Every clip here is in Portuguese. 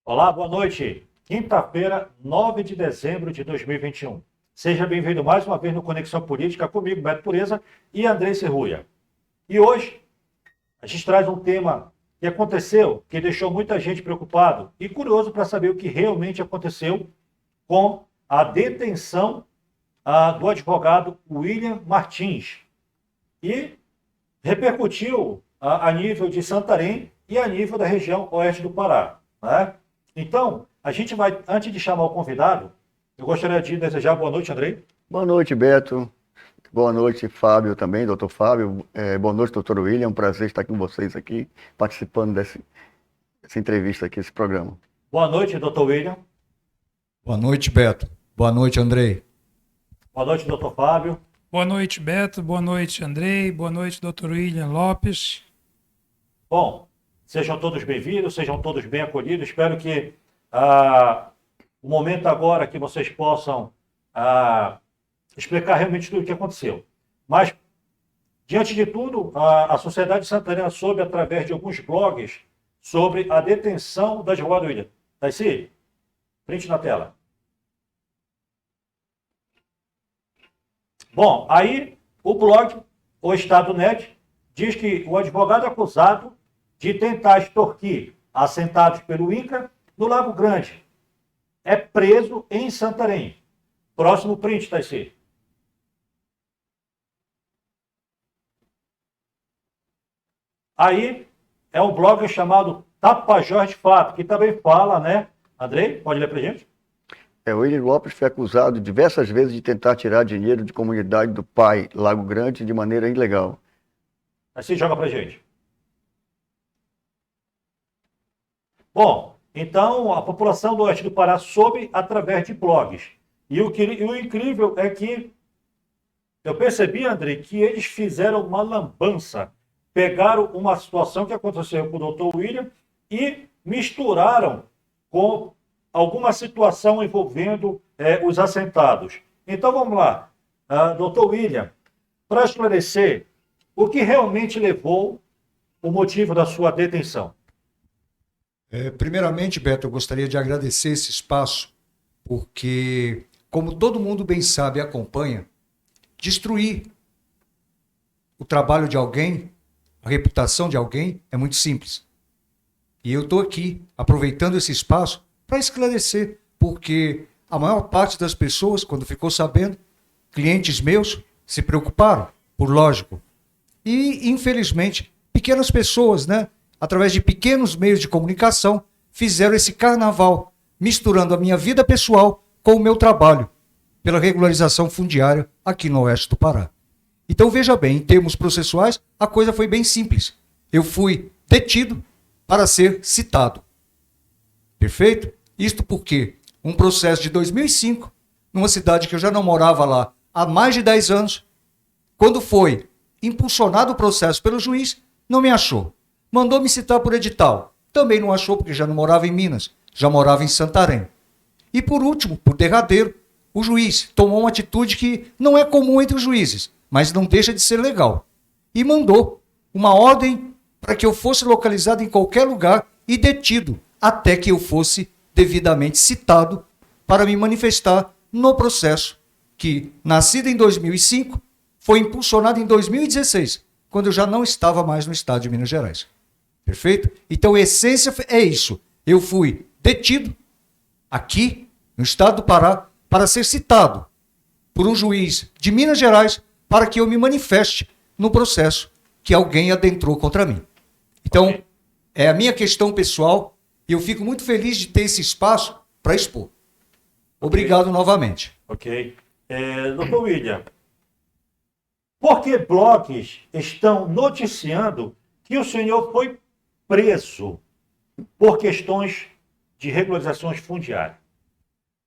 Olá, boa noite. Quinta-feira, 9 de dezembro de 2021. Seja bem-vindo mais uma vez no Conexão Política comigo, Beto Pureza e Andrei Serruia. E hoje a gente traz um tema que aconteceu, que deixou muita gente preocupado e curioso para saber o que realmente aconteceu com a detenção do advogado William Martins. E repercutiu a nível de Santarém e a nível da região oeste do Pará, né? Então, a gente vai, antes de chamar o convidado, eu gostaria de desejar boa noite, Andrei. Boa noite, Beto. Boa noite, Fábio também, doutor Fábio. Boa noite, doutor William. É um prazer estar com vocês aqui, participando dessa entrevista aqui, esse programa. Boa noite, doutor William. Boa noite, Beto. Boa noite, Andrei. Boa noite, doutor Fábio. Boa noite, Beto. Boa noite, Andrei. Boa noite, doutor William Lopes. Bom, sejam todos bem-vindos, sejam todos bem acolhidos. Espero que o momento agora que vocês possam explicar realmente tudo o que aconteceu. Mas, diante de tudo, a sociedade de Santarém soube, através de alguns blogs, sobre a detenção da advogada William. Daisy, print na tela. Bom, aí o blog, o Estado Net, diz que o advogado acusado de tentar extorquir assentados pelo INCRA no Lago Grande é preso em Santarém. Próximo print, Daisy. Aí é um blog chamado Tapajós de Fato, que também fala, né? Andrei, pode ler pra gente? O William Lopes foi acusado diversas vezes de tentar tirar dinheiro de comunidade do pai, Lago Grande, de maneira ilegal. Assim joga pra gente. Bom, então a população do oeste do Pará soube através de blogs. E o incrível é que eu percebi, André, que eles fizeram uma lambança. Pegaram uma situação que aconteceu com o doutor William e misturaram com alguma situação envolvendo os assentados. Então vamos lá, doutor William, para esclarecer o que realmente levou o motivo da sua detenção. Primeiramente, Beto, eu gostaria de agradecer esse espaço, porque, como todo mundo bem sabe e acompanha, destruir o trabalho de alguém, a reputação de alguém, é muito simples. E eu estou aqui, aproveitando esse espaço, para esclarecer, porque a maior parte das pessoas, quando ficou sabendo, clientes meus, se preocuparam, por lógico. E, infelizmente, pequenas pessoas, né, através de pequenos meios de comunicação, fizeram esse carnaval, misturando a minha vida pessoal com o meu trabalho, pela regularização fundiária aqui no oeste do Pará. Então, veja bem, em termos processuais, a coisa foi bem simples. Eu fui detido para ser citado. Perfeito? Isto porque um processo de 2005, numa cidade que eu já não morava lá há mais de 10 anos, quando foi impulsionado o processo pelo juiz, não me achou. Mandou me citar por edital. Também não achou, porque já não morava em Minas, já morava em Santarém. E por último, por derradeiro, o juiz tomou uma atitude que não é comum entre os juízes, mas não deixa de ser legal. E mandou uma ordem para que eu fosse localizado em qualquer lugar e detido, até que eu fosse devidamente citado para me manifestar no processo que, nascido em 2005, foi impulsionado em 2016, quando eu já não estava mais no estado de Minas Gerais. Perfeito? Então, a essência é isso. Eu fui detido aqui, no estado do Pará, para ser citado por um juiz de Minas Gerais para que eu me manifeste no processo que alguém adentrou contra mim. Então, Okay. É a minha questão pessoal e eu fico muito feliz de ter esse espaço para expor. Obrigado novamente. Ok. Doutor William, por que blogs estão noticiando que o senhor foi preso por questões de regularizações fundiárias?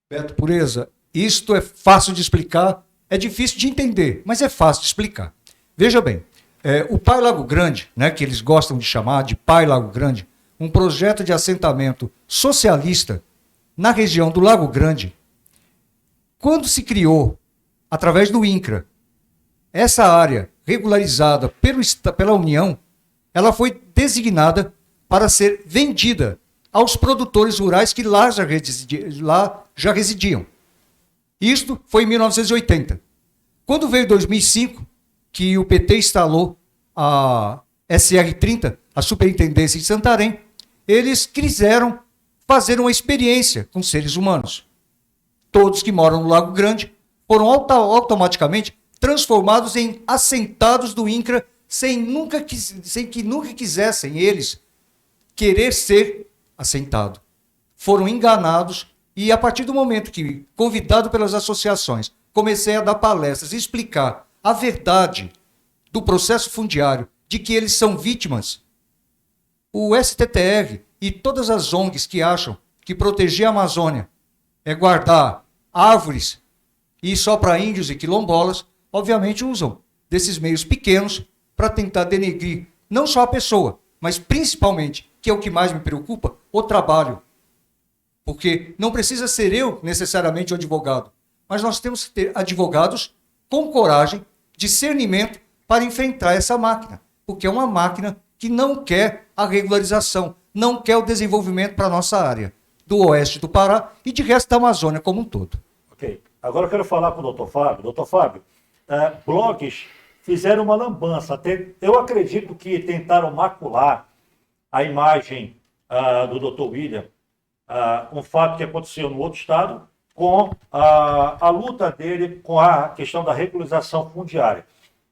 Beto Pureza, isto é fácil de explicar, é difícil de entender, mas é fácil de explicar. Veja bem, o Pai Lago Grande, né, que eles gostam de chamar de Pai Lago Grande, um projeto de assentamento socialista na região do Lago Grande, quando se criou, através do INCRA, essa área regularizada pela União, ela foi designada para ser vendida aos produtores rurais que lá já residiam. Isto foi em 1980. Quando veio 2005, que o PT instalou a SR-30, a Superintendência em Santarém, eles quiseram fazer uma experiência com seres humanos. Todos que moram no Lago Grande foram automaticamente transformados em assentados do INCRA sem que nunca quisessem eles querer ser assentado. Foram enganados e a partir do momento que, convidado pelas associações, comecei a dar palestras e explicar a verdade do processo fundiário, de que eles são vítimas, o STTR e todas as ONGs que acham que proteger a Amazônia é guardar árvores e só para índios e quilombolas, obviamente usam desses meios pequenos para tentar denegrir não só a pessoa, mas principalmente, que é o que mais me preocupa, o trabalho. Porque não precisa ser eu necessariamente o advogado, mas nós temos que ter advogados com coragem, discernimento para enfrentar essa máquina, porque é uma máquina que não quer a regularização, não quer o desenvolvimento para a nossa área, do oeste do Pará e de resto da Amazônia como um todo. Ok. Agora eu quero falar com o doutor Fábio. Doutor Fábio, blogs fizeram uma lambança. Eu acredito que tentaram macular a imagem do doutor William, um fato que aconteceu no outro estado, com a luta dele com a questão da regularização fundiária.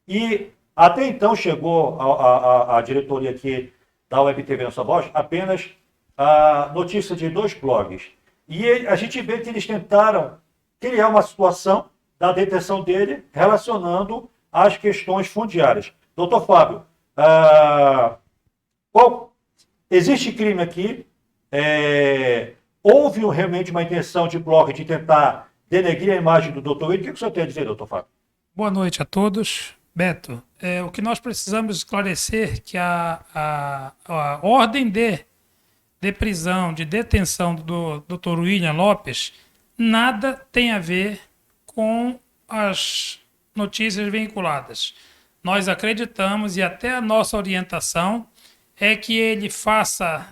E até então chegou a diretoria aqui da Web TV Nossa Voz apenas a notícia de 2 blogs. E a gente vê que eles tentaram criar uma situação da detenção dele relacionando às questões fundiárias. Doutor Fábio, existe crime aqui? Houve realmente uma intenção de blog de tentar denegrir a imagem do doutor William? O que o senhor tem a dizer, doutor Fábio? Boa noite a todos. Beto, o que nós precisamos esclarecer é que a ordem de prisão, de detenção do Dr. William Lopes, nada tem a ver com as notícias vinculadas. Nós acreditamos e até a nossa orientação é que ele faça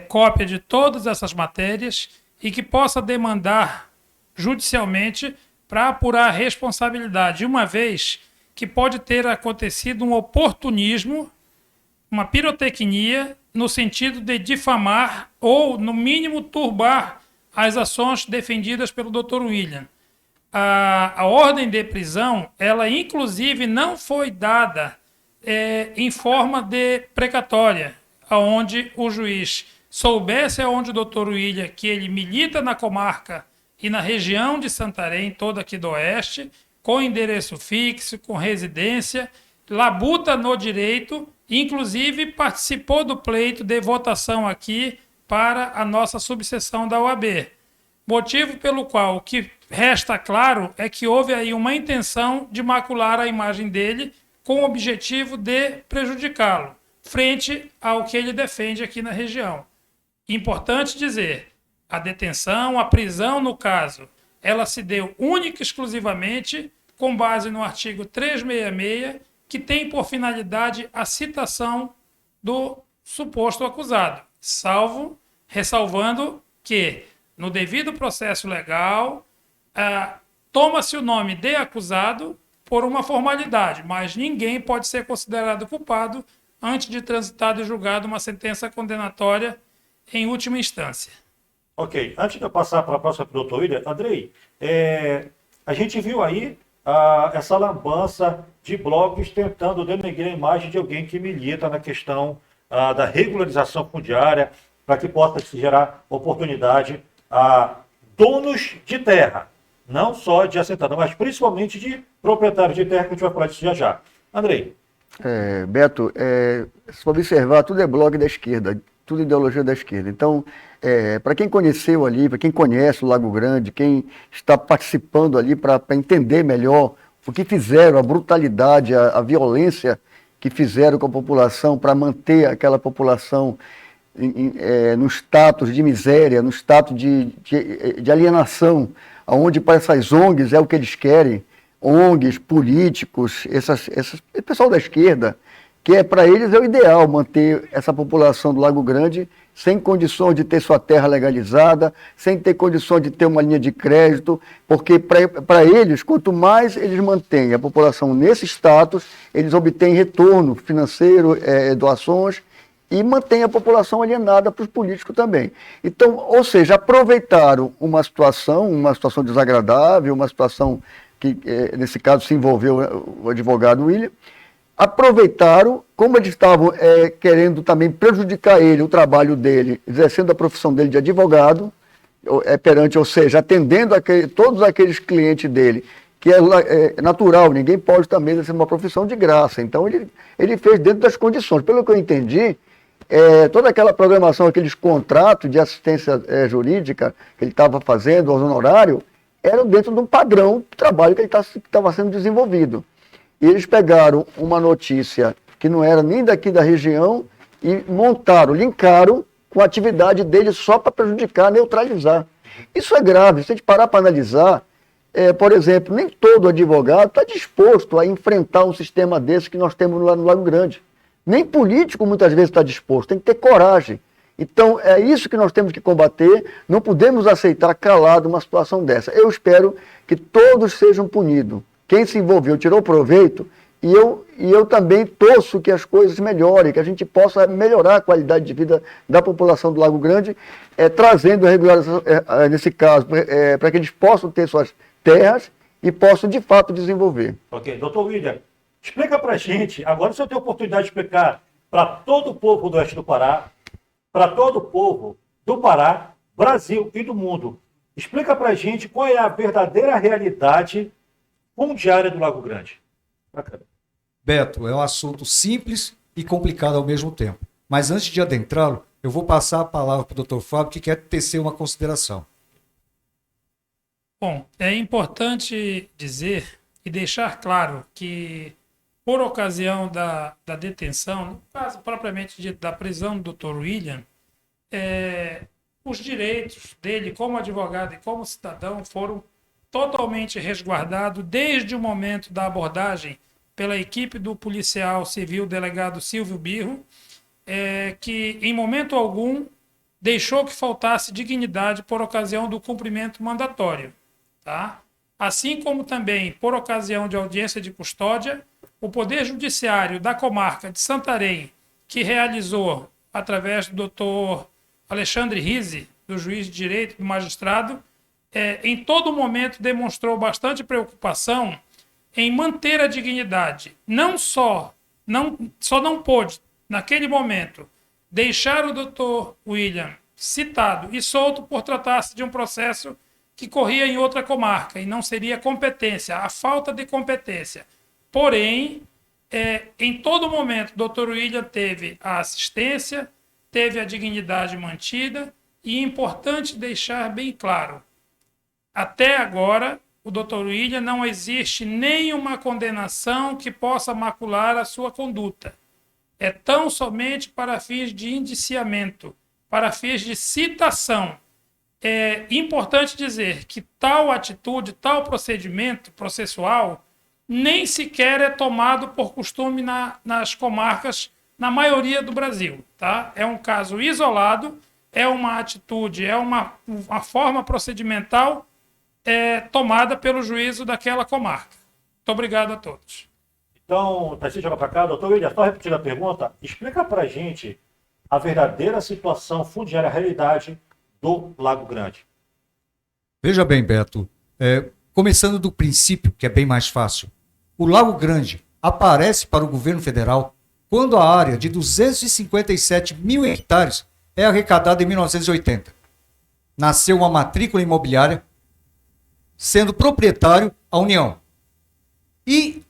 cópia de todas essas matérias e que possa demandar judicialmente para apurar a responsabilidade, uma vez que pode ter acontecido um oportunismo, uma pirotecnia, no sentido de difamar ou, no mínimo, turbar as ações defendidas pelo Dr. William. A ordem de prisão, ela inclusive não foi dada em forma de precatória, onde o juiz soubesse aonde o Dr. William, que ele milita na comarca e na região de Santarém, toda aqui do oeste, com endereço fixo, com residência, labuta no direito, inclusive participou do pleito de votação aqui para a nossa subseção da OAB. Motivo pelo qual o que resta claro é que houve aí uma intenção de macular a imagem dele com o objetivo de prejudicá-lo, frente ao que ele defende aqui na região. Importante dizer, a detenção, a prisão no caso, ela se deu única e exclusivamente com base no artigo 366, que tem por finalidade a citação do suposto acusado, ressalvando que, no devido processo legal, toma-se o nome de acusado por uma formalidade, mas ninguém pode ser considerado culpado antes de transitar e julgado uma sentença condenatória em última instância. Ok, antes de eu passar para a próxima para o doutor William, Andrei, a gente viu aí essa lambança de blogs tentando denegrir a imagem de alguém que milita na questão da regularização fundiária, para que possa se gerar oportunidade a donos de terra, não só de assentado, mas principalmente de proprietários de terra, que a gente vai falar disso já já. Andrei. Beto, se observar, tudo é blog da esquerda, tudo ideologia da esquerda. Então, para quem conheceu ali, para quem conhece o Lago Grande, quem está participando ali para entender melhor o que fizeram, a brutalidade, a violência que fizeram com a população para manter aquela população no status de miséria, no status de alienação, onde para essas ONGs é o que eles querem, ONGs, políticos, pessoal da esquerda, que para eles é o ideal manter essa população do Lago Grande sem condições de ter sua terra legalizada, sem ter condições de ter uma linha de crédito, porque para eles, quanto mais eles mantêm a população nesse status, eles obtêm retorno financeiro, doações, e mantém a população alienada para os políticos também. Então, ou seja, aproveitaram uma situação desagradável, uma situação que, nesse caso, se envolveu o advogado William, aproveitaram, como eles estavam querendo também prejudicar ele, o trabalho dele, exercendo a profissão dele de advogado, ou seja, atendendo todos aqueles clientes dele, que é natural, ninguém pode também exercer uma profissão de graça. Então, ele fez dentro das condições. Pelo que eu entendi, toda aquela programação, aqueles contratos de assistência jurídica que ele estava fazendo, aos honorários, eram dentro de um padrão de trabalho que estava sendo desenvolvido. E eles pegaram uma notícia que não era nem daqui da região e linkaram com a atividade dele só para prejudicar, neutralizar. Isso é grave. Se a gente parar para analisar, por exemplo, nem todo advogado está disposto a enfrentar um sistema desse que nós temos lá no Lago Grande. Nem político muitas vezes está disposto, tem que ter coragem. Então, é isso que nós temos que combater, não podemos aceitar calado uma situação dessa. Eu espero que todos sejam punidos. Quem se envolveu tirou proveito, e eu também torço que as coisas melhorem, que a gente possa melhorar a qualidade de vida da população do Lago Grande, trazendo a regularização, nesse caso, para que eles possam ter suas terras e possam, de fato, desenvolver. Ok, doutor William, explica para a gente, agora você tem a oportunidade de explicar para todo o povo do oeste do Pará, para todo o povo do Pará, Brasil e do mundo. Explica para a gente qual é a verdadeira realidade fundiária do Lago Grande. Bacana. Beto, é um assunto simples e complicado ao mesmo tempo. Mas antes de adentrá-lo, eu vou passar a palavra para o Dr. Fábio, que quer tecer uma consideração. Bom, é importante dizer e deixar claro que, por ocasião da detenção, no caso propriamente dito da prisão do Dr. William, os direitos dele como advogado e como cidadão foram totalmente resguardados desde o momento da abordagem pela equipe do policial civil delegado Silvio Birro, que em momento algum deixou que faltasse dignidade por ocasião do cumprimento mandatório. Tá? Assim como também, por ocasião de audiência de custódia, o Poder Judiciário da comarca de Santarém, que realizou, através do doutor Alexandre Rizzi, do juiz de direito, do magistrado, em todo momento demonstrou bastante preocupação em manter a dignidade. Não pôde, naquele momento, deixar o doutor William citado e solto por tratar-se de um processo que corria em outra comarca e não seria competência, a falta de competência. Porém, em todo momento, o Dr. William teve a assistência, teve a dignidade mantida e é importante deixar bem claro, até agora, o Dr. William não existe nenhuma condenação que possa macular a sua conduta. É tão somente para fins de indiciamento, para fins de citação. É importante dizer que tal atitude, tal procedimento processual, nem sequer é tomado por costume nas comarcas, na maioria do Brasil. Tá? É um caso isolado, é uma atitude, é uma forma procedimental tomada pelo juízo daquela comarca. Muito obrigado a todos. Então, Tarcísio, joga para cá. Doutor William, só repetindo a pergunta, explica para a gente a verdadeira situação fundiária, a realidade do Lago Grande. Veja bem, Beto, começando do princípio, que é bem mais fácil. O Lago Grande aparece para o governo federal quando a área de 257 mil hectares é arrecadada em 1980. Nasceu uma matrícula imobiliária, sendo proprietário a União. E,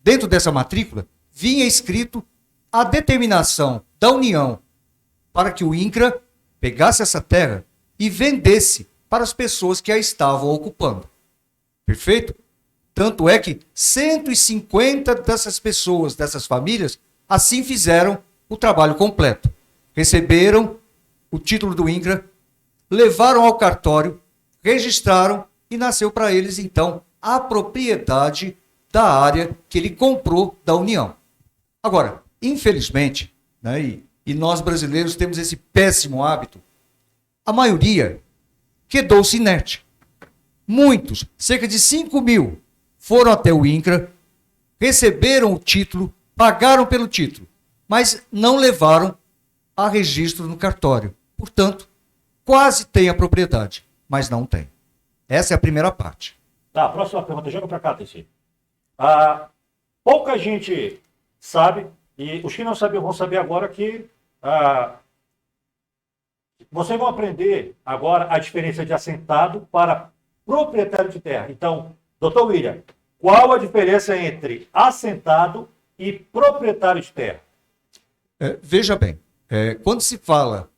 dentro dessa matrícula, vinha escrito a determinação da União para que o INCRA pegasse essa terra e vendesse para as pessoas que a estavam ocupando. Perfeito? Tanto é que 150 dessas pessoas, dessas famílias, assim fizeram o trabalho completo. Receberam o título do INCRA, levaram ao cartório, registraram e nasceu para eles, então, a propriedade da área que ele comprou da União. Agora, infelizmente, né, e e nós brasileiros temos esse péssimo hábito, a maioria quedou-se inerte. Muitos, cerca de 5.000, foram até o INCRA, receberam o título, pagaram pelo título, mas não levaram a registro no cartório. Portanto, quase tem a propriedade, mas não tem. Essa é a primeira parte. Tá, próxima pergunta, joga para cá, Tessê. Pouca gente sabe, e os que não sabiam vão saber agora que vocês vão aprender agora a diferença de assentado para proprietário de terra. Então, doutor William, qual a diferença entre assentado e proprietário de terra? Veja bem, quando se fala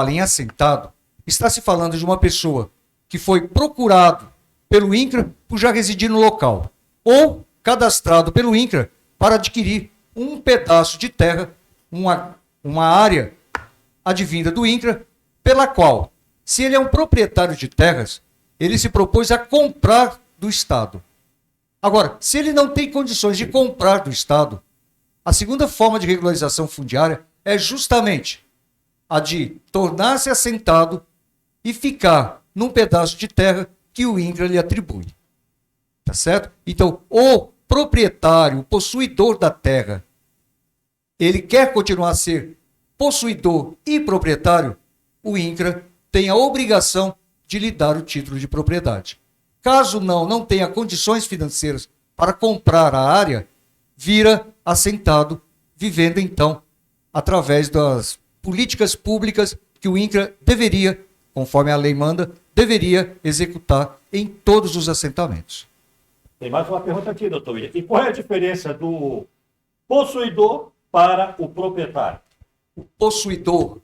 em assentado, está se falando de uma pessoa que foi procurado pelo INCRA por já residir no local, ou cadastrado pelo INCRA para adquirir um pedaço de terra, uma área advinda do INCRA, pela qual, se ele é um proprietário de terras, ele se propôs a comprar do Estado. Agora, se ele não tem condições de comprar do Estado, a segunda forma de regularização fundiária é justamente a de tornar-se assentado e ficar num pedaço de terra que o INCRA lhe atribui. Tá certo? Então, o proprietário, o possuidor da terra, ele quer continuar a ser possuidor e proprietário, o INCRA tem a obrigação de lhe dar o título de propriedade. Caso não tenha condições financeiras para comprar a área, vira assentado, vivendo então através das políticas públicas que o INCRA deveria, conforme a lei manda, deveria executar em todos os assentamentos. Tem mais uma pergunta aqui, doutor William. E qual é a diferença do possuidor para o proprietário? O possuidor,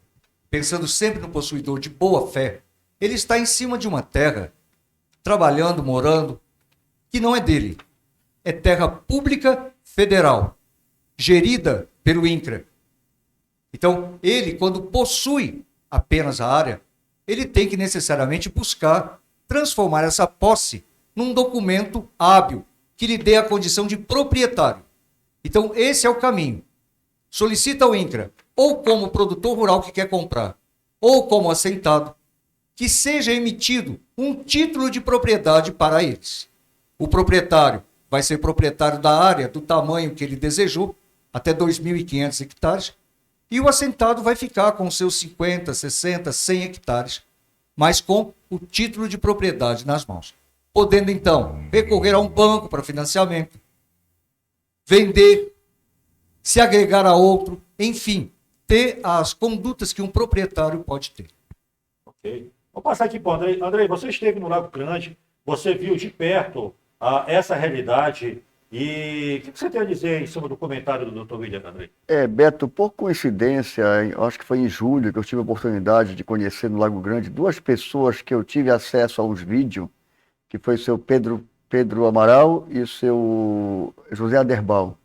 pensando sempre no possuidor de boa fé, ele está em cima de uma terra, trabalhando, morando, que não é dele. É terra pública federal, gerida pelo INCRA. Então, ele, quando possui apenas a área, ele tem que necessariamente buscar transformar essa posse num documento hábil, que lhe dê a condição de proprietário. Então, esse é o caminho. Solicita ao INCRA, ou como produtor rural que quer comprar, ou como assentado, que seja emitido um título de propriedade para eles. O proprietário vai ser proprietário da área do tamanho que ele desejou, até 2.500 hectares, e o assentado vai ficar com seus 50, 60, 100 hectares, mas com o título de propriedade nas mãos. Podendo, então, recorrer a um banco para financiamento, vender, se agregar a outro, enfim, ter as condutas que um proprietário pode ter. Ok. Vou passar aqui para o Andrei. Andrei, você esteve no Lago Grande, você viu de perto essa realidade e o que você tem a dizer em cima do comentário do doutor William, Andrei? Beto, por coincidência, eu acho que foi em julho que eu tive a oportunidade de conhecer no Lago Grande duas pessoas que eu tive acesso a uns vídeos, que foi o seu Pedro Amaral e o seu José Aderbal.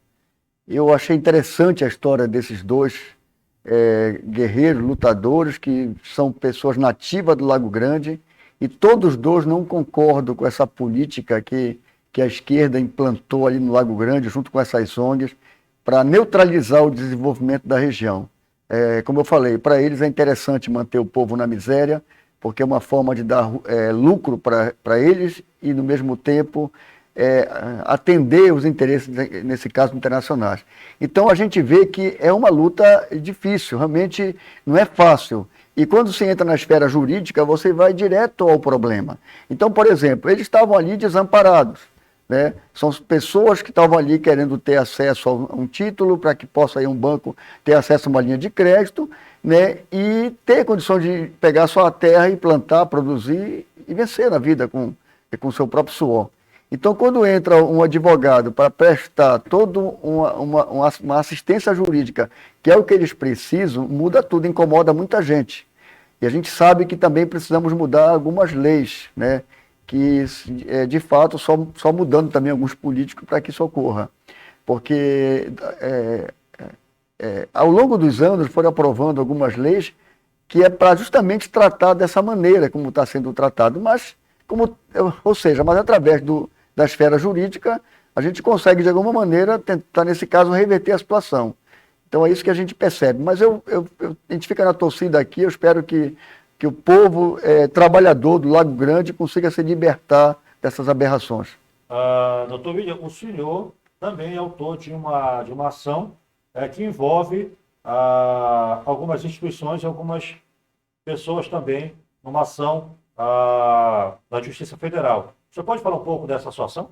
Eu achei interessante a história desses dois guerreiros, lutadores, que são pessoas nativas do Lago Grande, e todos dois não concordam com essa política que a esquerda implantou ali no Lago Grande, junto com essas ONGs, para neutralizar o desenvolvimento da região. Como eu falei, para eles é interessante manter o povo na miséria, porque é uma forma de dar lucro para eles e, no mesmo tempo, atender os interesses, nesse caso, internacionais. Então, a gente vê que é uma luta difícil, realmente não é fácil. E quando se entra na esfera jurídica, você vai direto ao problema. Então, por exemplo, eles estavam ali desamparados, né? São pessoas que estavam ali querendo ter acesso a um título para que possa ir um banco ter acesso a uma linha de crédito, né? E ter condições de pegar sua terra e plantar, produzir e vencer na vida com o seu próprio suor. Então, quando entra um advogado para prestar toda uma assistência jurídica, que é o que eles precisam, muda tudo, incomoda muita gente. E a gente sabe que também precisamos mudar algumas leis, né? Que, de fato, só mudando também alguns políticos para que isso ocorra. Porque, ao longo dos anos, foram aprovando algumas leis que é para justamente tratar dessa maneira como está sendo tratado, mas através da esfera jurídica, a gente consegue, de alguma maneira, tentar, nesse caso, reverter a situação. Então é isso que a gente percebe. Mas a gente fica na torcida aqui, eu espero que o povo trabalhador do Lago Grande consiga se libertar dessas aberrações. Doutor William, o senhor também é autor de uma ação que envolve algumas instituições e algumas pessoas também, numa ação da Justiça Federal. O senhor pode falar um pouco dessa sua ação?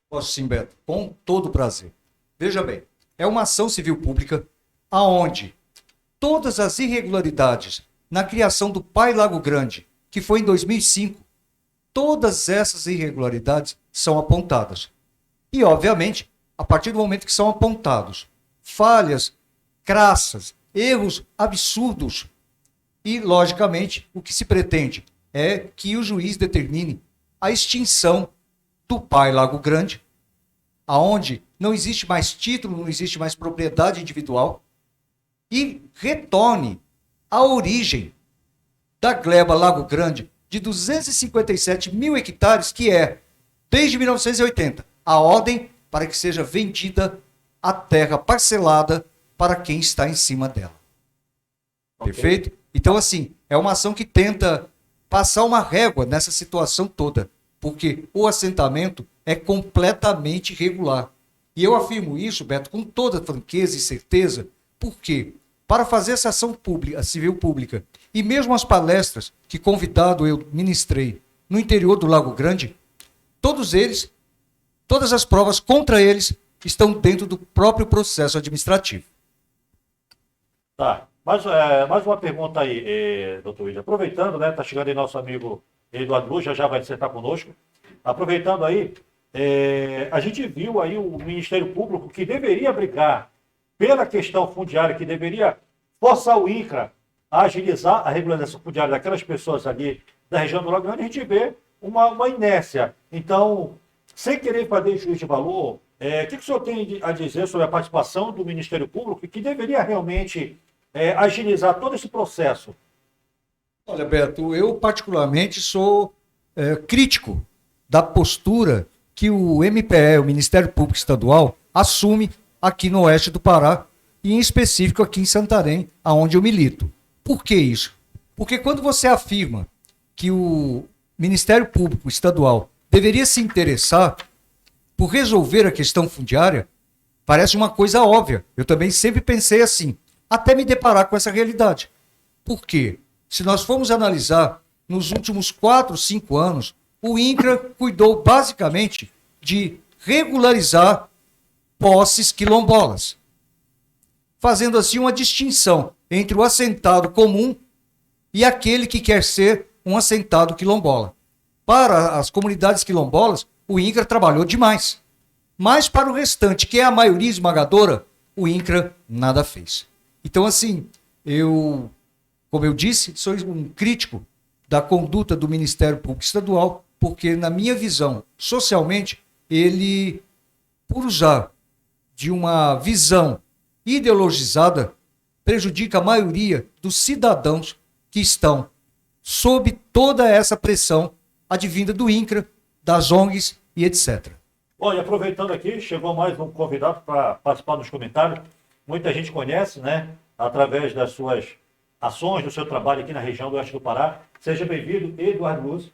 Posso sim, Beto, com todo prazer. Veja bem, é uma ação civil pública aonde todas as irregularidades na criação do Pai Lago Grande, que foi em 2005, todas essas irregularidades são apontadas. E, obviamente, a partir do momento que são apontados falhas crassas, erros absurdos, e, logicamente, o que se pretende é que o juiz determine a extinção do Pai Lago Grande, aonde não existe mais título, não existe mais propriedade individual, e retorne à origem da gleba Lago Grande de 257 mil hectares, que é, desde 1980, a ordem para que seja vendida a terra parcelada para quem está em cima dela. Okay. Perfeito? Então, assim, é uma ação que tenta passar uma régua nessa situação toda, porque o assentamento é completamente irregular. E eu afirmo isso, Beto, com toda franqueza e certeza, porque para fazer essa ação pública, civil pública, e mesmo as palestras que convidado eu ministrei no interior do Lago Grande, todos eles, todas as provas contra eles estão dentro do próprio processo administrativo. Tá. Mais uma pergunta aí, doutor William. Aproveitando, né? Está chegando aí nosso amigo Eduardo Luz, já vai sentar conosco. Aproveitando aí, a gente viu aí o Ministério Público que deveria brigar pela questão fundiária, que deveria forçar o INCRA a agilizar a regularização fundiária daquelas pessoas ali da região do Lago Grande, a gente vê uma inércia. Então, sem querer fazer juízo de valor, o que o senhor tem a dizer sobre a participação do Ministério Público, que deveria realmente agilizar todo esse processo? Olha, Beto, eu particularmente sou crítico da postura que o MPE, o Ministério Público Estadual, assume aqui no oeste do Pará, e em específico aqui em Santarém, aonde eu milito. Por que isso? Porque quando você afirma que o Ministério Público Estadual deveria se interessar por resolver a questão fundiária, parece uma coisa óbvia. Eu também sempre pensei assim, até me deparar com essa realidade. Por quê? Se nós formos analisar, nos últimos 4, 5 anos, o INCRA cuidou basicamente de regularizar posses quilombolas, fazendo assim uma distinção entre o assentado comum e aquele que quer ser um assentado quilombola. Para as comunidades quilombolas, o INCRA trabalhou demais, mas para o restante, que é a maioria esmagadora, o INCRA nada fez. Então, assim, como eu disse, sou um crítico da conduta do Ministério Público Estadual, porque, na minha visão, socialmente, ele, por usar de uma visão ideologizada, prejudica a maioria dos cidadãos que estão sob toda essa pressão advinda do INCRA, das ONGs e etc. Bom, e aproveitando aqui, chegou mais um convidado para participar dos comentários. Muita gente conhece, né, através das suas ações, do seu trabalho aqui na região do oeste do Pará. Seja bem-vindo, Eduardo Luz.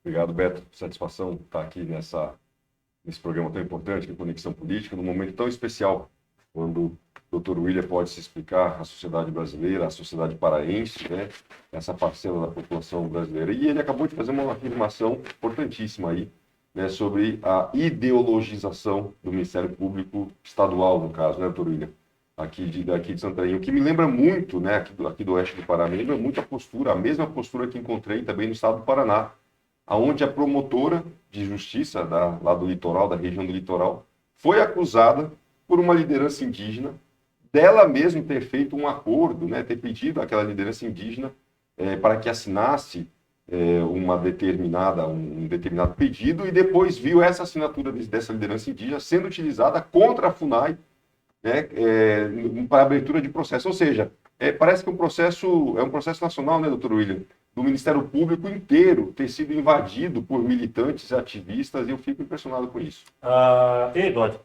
Obrigado, Beto. Satisfação estar aqui nesse programa tão importante, que é Conexão Política, num momento tão especial, quando o Dr. William pode se explicar à sociedade brasileira, à sociedade paraense, né, essa parcela da população brasileira. E ele acabou de fazer uma afirmação importantíssima aí, né, sobre a ideologização do Ministério Público Estadual, no caso, né, Dr. William, aqui de Santarém. O que me lembra muito, né, aqui do oeste do Pará, me lembra muito a mesma postura que encontrei também no estado do Paraná, onde a promotora de justiça lá do litoral, da região do litoral, foi acusada por uma liderança indígena dela mesma ter feito um acordo, né, ter pedido àquela liderança indígena para que assinasse um determinado pedido, e depois viu essa assinatura dessa liderança indígena sendo utilizada contra a FUNAI, né, para abertura de processo. Ou seja, parece que é um processo nacional, né, doutor William, do Ministério Público inteiro ter sido invadido por militantes, ativistas, e eu fico impressionado com isso. Eduardo,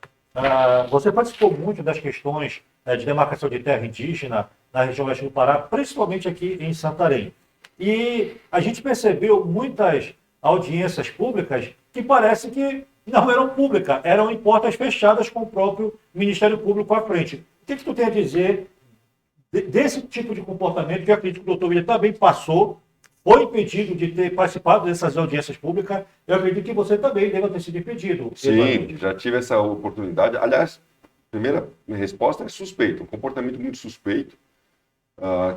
você participou muito das questões de demarcação de terra indígena na região oeste do Pará, principalmente aqui em Santarém. E a gente percebeu muitas audiências públicas que parece que não eram públicas, eram em portas fechadas com o próprio Ministério Público à frente. O que tu tem a dizer desse tipo de comportamento que eu acredito que o doutor William também passou, foi impedido de ter participado dessas audiências públicas? Eu acredito que você também deva ter sido impedido. Sim, já tive essa oportunidade. Aliás, a primeira resposta é suspeito, um comportamento muito suspeito,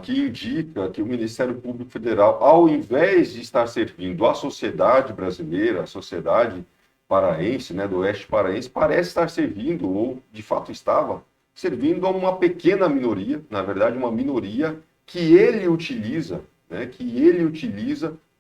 que indica que o Ministério Público Federal, ao invés de estar servindo à sociedade brasileira, à sociedade paraense, né, do oeste paraense, parece estar servindo, ou de fato estava, servindo a uma pequena minoria, na verdade uma minoria que ele utiliza, né,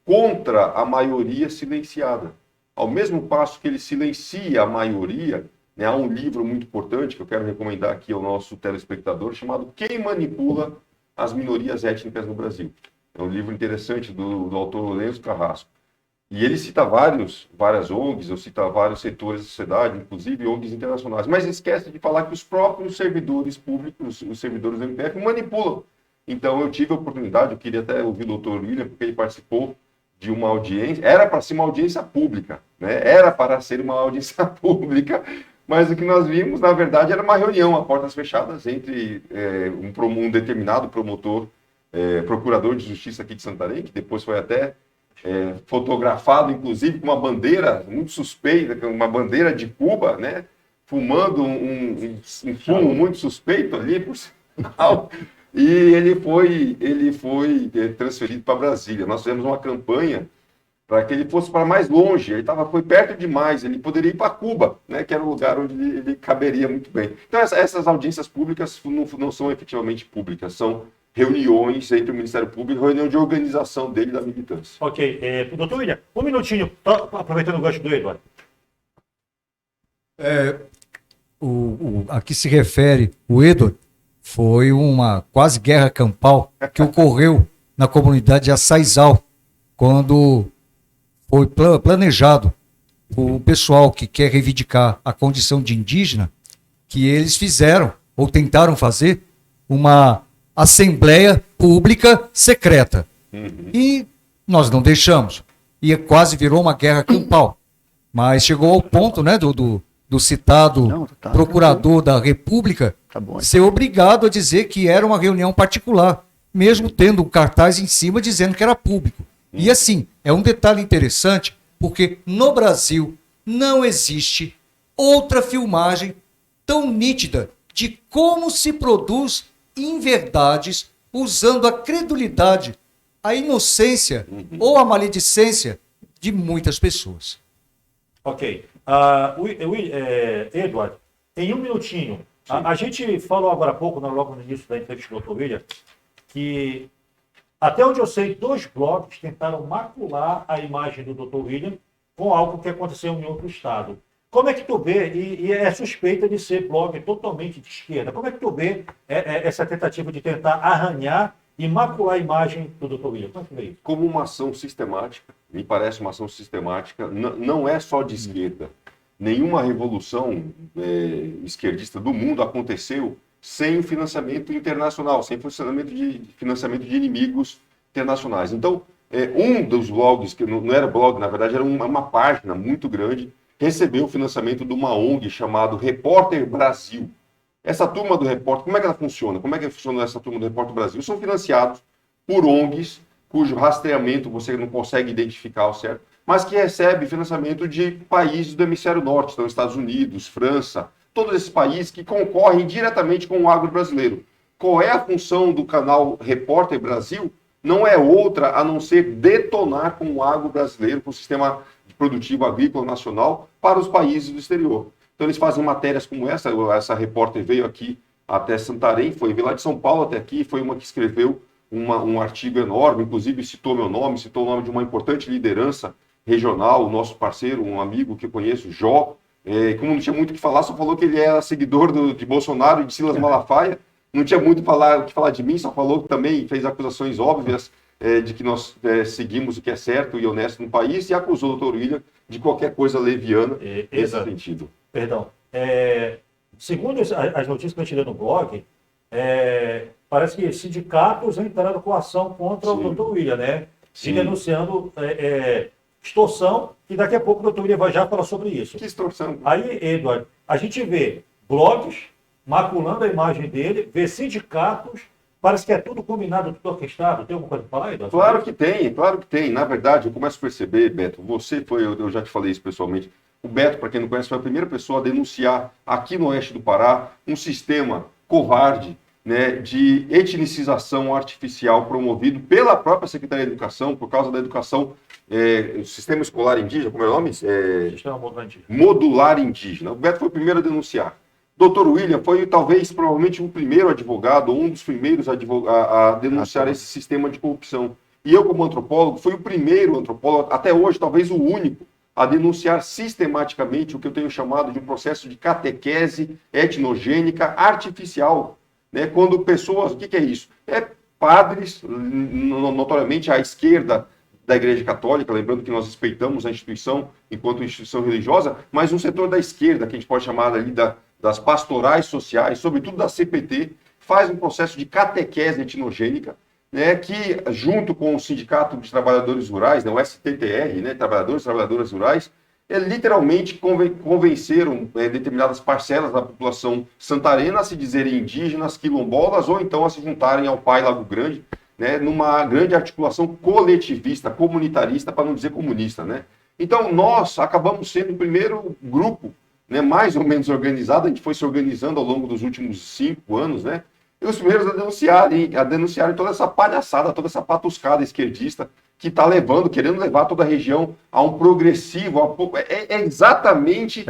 contra a maioria silenciada. Ao mesmo passo que ele silencia a maioria, né, há um livro muito importante que eu quero recomendar aqui ao nosso telespectador, chamado Quem Manipula as Minorias Étnicas no Brasil. É um livro interessante do autor Lourenço Carrasco. E ele cita várias ONGs, eu cito vários setores da sociedade, inclusive ONGs internacionais, mas esquece de falar que os próprios servidores públicos, os servidores do MPF, manipulam. Então eu tive a oportunidade, eu queria até ouvir o doutor William, porque ele participou de uma audiência, era para ser uma audiência pública, né? Era para ser uma audiência pública, mas o que nós vimos, na verdade, era uma reunião a portas fechadas entre um determinado procurador de justiça aqui de Santarém, que depois foi até fotografado, inclusive, com uma bandeira muito suspeita, uma bandeira de Cuba, né? Fumando um fumo muito suspeito ali, por sinal. E ele foi transferido para Brasília. Nós fizemos uma campanha para que ele fosse para mais longe. Foi perto demais. Ele poderia ir para Cuba, né, que era o lugar onde ele caberia muito bem. Então, essas audiências públicas não são efetivamente públicas, são reuniões entre o Ministério Público, reunião de organização dele e da militância. Ok. Doutor William, um minutinho, aproveitando o gancho do Eduardo. A que se refere o Edward foi uma quase guerra campal que ocorreu na comunidade de Açaizal, quando foi planejado o pessoal que quer reivindicar a condição de indígena, que eles fizeram, ou tentaram fazer, uma assembleia pública secreta. E nós não deixamos. E quase virou uma guerra campal. Mas chegou ao ponto, né, do citado procurador da República ser obrigado a dizer que era uma reunião particular, mesmo tendo um cartaz em cima dizendo que era público. E assim, é um detalhe interessante, porque no Brasil não existe outra filmagem tão nítida de como se produz inverdades usando a credulidade, a inocência ou a maledicência de muitas pessoas. Ok. Eduardo, em um minutinho, a gente falou agora há pouco, logo no início da entrevista do Dr. William, que até onde eu sei, 2 blogs tentaram macular a imagem do Dr. William com algo que aconteceu em outro estado. Como é que tu vê, e é suspeita de ser blog totalmente de esquerda, como é que tu vê essa tentativa de tentar arranhar e macular a imagem do Dr. William? Como é que vê isso? Como uma ação sistemática, me parece uma ação sistemática, não é só de esquerda. Nenhuma revolução esquerdista do mundo aconteceu sem financiamento internacional, sem financiamento de inimigos internacionais. Então, um dos blogs, que não era blog, na verdade, era uma página muito grande, recebeu o financiamento de uma ONG chamada Repórter Brasil. Essa turma do Repórter, como é que ela funciona? Como é que funciona essa turma do Repórter Brasil? São financiados por ONGs, cujo rastreamento você não consegue identificar ao certo, mas que recebe financiamento de países do hemisfério norte, então Estados Unidos, França, todos esses países que concorrem diretamente com o agro brasileiro. Qual é a função do canal Repórter Brasil? Não é outra a não ser detonar com o agro brasileiro, com o sistema produtivo agrícola nacional para os países do exterior. Então eles fazem matérias como essa repórter veio aqui até Santarém, veio lá de São Paulo até aqui, foi uma que escreveu um artigo enorme, inclusive citou meu nome, citou o nome de uma importante liderança regional, o nosso parceiro, um amigo que eu conheço, Jó, como não tinha muito o que falar, só falou que ele era seguidor de Bolsonaro e de Silas Malafaia, não tinha muito o que falar de mim, só falou que também fez acusações óbvias de que nós seguimos o que é certo e honesto no país e acusou o doutor William de qualquer coisa leviana nesse sentido. Perdão. Segundo as notícias que eu tirei no blog, parece que sindicatos entraram com ação contra Sim. o Dr. William, né? Sim. E denunciando extorsão, e daqui a pouco o Dr. William vai já falar sobre isso. Que extorsão. Aí, Eduardo, a gente vê blogs maculando a imagem dele, vê sindicatos, parece que é tudo combinado, tudo orquestrado. Tem alguma coisa para falar, Eduardo? Claro que tem, claro que tem. Na verdade, eu começo a perceber, Beto, você foi, eu já te falei isso pessoalmente, o Beto, para quem não conhece, foi a primeira pessoa a denunciar aqui no oeste do Pará um sistema covarde, né, de etnicização artificial promovido pela própria Secretaria de Educação, por causa da educação, o sistema escolar indígena, como é o nome? Sistema modelante. Modular indígena. O Beto foi o primeiro a denunciar. Dr. William foi talvez, provavelmente, o primeiro advogado, ou um dos primeiros a denunciar esse sistema de corrupção. E eu, como antropólogo, fui o primeiro antropólogo, até hoje, talvez o único, a denunciar sistematicamente o que eu tenho chamado de um processo de catequese etnogênica artificial. Né? Quando pessoas, o que é isso? Padres, notoriamente à esquerda da Igreja Católica, lembrando que nós respeitamos a instituição enquanto instituição religiosa, mas um setor da esquerda, que a gente pode chamar ali das pastorais sociais, sobretudo da CPT, faz um processo de catequese etnogênica, né, que junto com o Sindicato de Trabalhadores Rurais, né, o STTR, né, Trabalhadores e Trabalhadoras Rurais, literalmente convenceram determinadas parcelas da população santarena a se dizerem indígenas, quilombolas, ou então a se juntarem ao Pai Lago Grande, né, numa grande articulação coletivista, comunitarista, para não dizer comunista. Né? Então, nós acabamos sendo o primeiro grupo, né, mais ou menos organizado, a gente foi se organizando ao longo dos últimos 5 anos, né, e os primeiros a denunciarem toda essa palhaçada, toda essa patuscada esquerdista que está querendo levar toda a região a um progressivo, é exatamente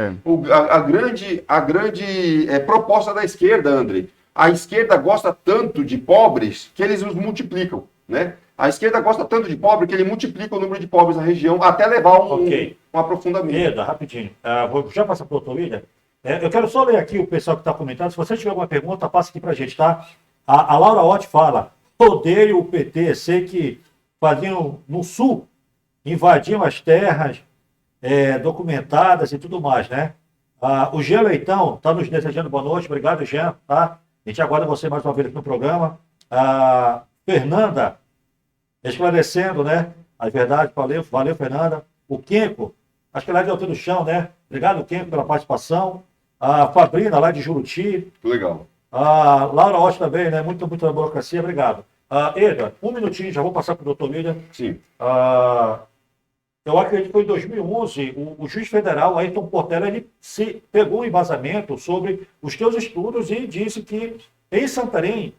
a grande proposta da esquerda, André. A esquerda gosta tanto de pobres que eles os multiplicam, né? A esquerda gosta tanto de pobre que ele multiplica o número de pobres na região até levar um aprofundamento. Eda, rapidinho. Vou já passar para o Dr. William. Eu quero só ler aqui o pessoal que está comentando. Se você tiver alguma pergunta, passa aqui para a gente, tá? A Laura Ott fala: odeio o PT, sei que faziam no sul, invadiam as terras documentadas e tudo mais, né? O Jean Leitão está nos desejando boa noite. Obrigado, Jean, tá? A gente aguarda você mais uma vez aqui no programa. Fernanda, esclarecendo, né? A verdade, valeu, Fernanda. O Kenko, acho que lá de Alto do Chão, né? Obrigado, Kenko, pela participação. A Fabrina, lá de Juruti. Legal. A Laura Rocha também, né? Muita burocracia, obrigado. Eda, um minutinho, já vou passar para o Dr. William. Sim. Eu acredito que foi em 2011, o juiz federal, Ayrton Portela, ele se pegou um embasamento sobre os teus estudos e disse que em Santarém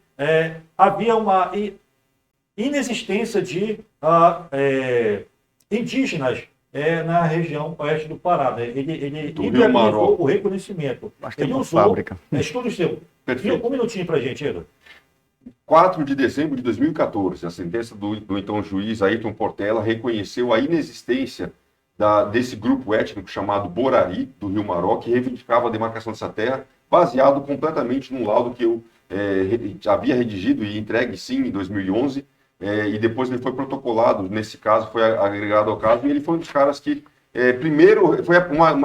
havia uma inexistência de indígenas na região oeste do Pará. Né? Ele implementou o reconhecimento. Acho que ele é uma usou fábrica. estudos seus. Perfeito. Um minutinho para a gente, Eda. 4 de dezembro de 2014, a sentença do então juiz Ayrton Portela reconheceu a inexistência desse grupo étnico chamado Borari, do Rio Maró, que reivindicava a demarcação dessa terra, baseado completamente num laudo que eu havia redigido e entregue, sim, em 2011, e depois ele foi protocolado, nesse caso, foi agregado ao caso, e ele foi um dos caras que, primeiro,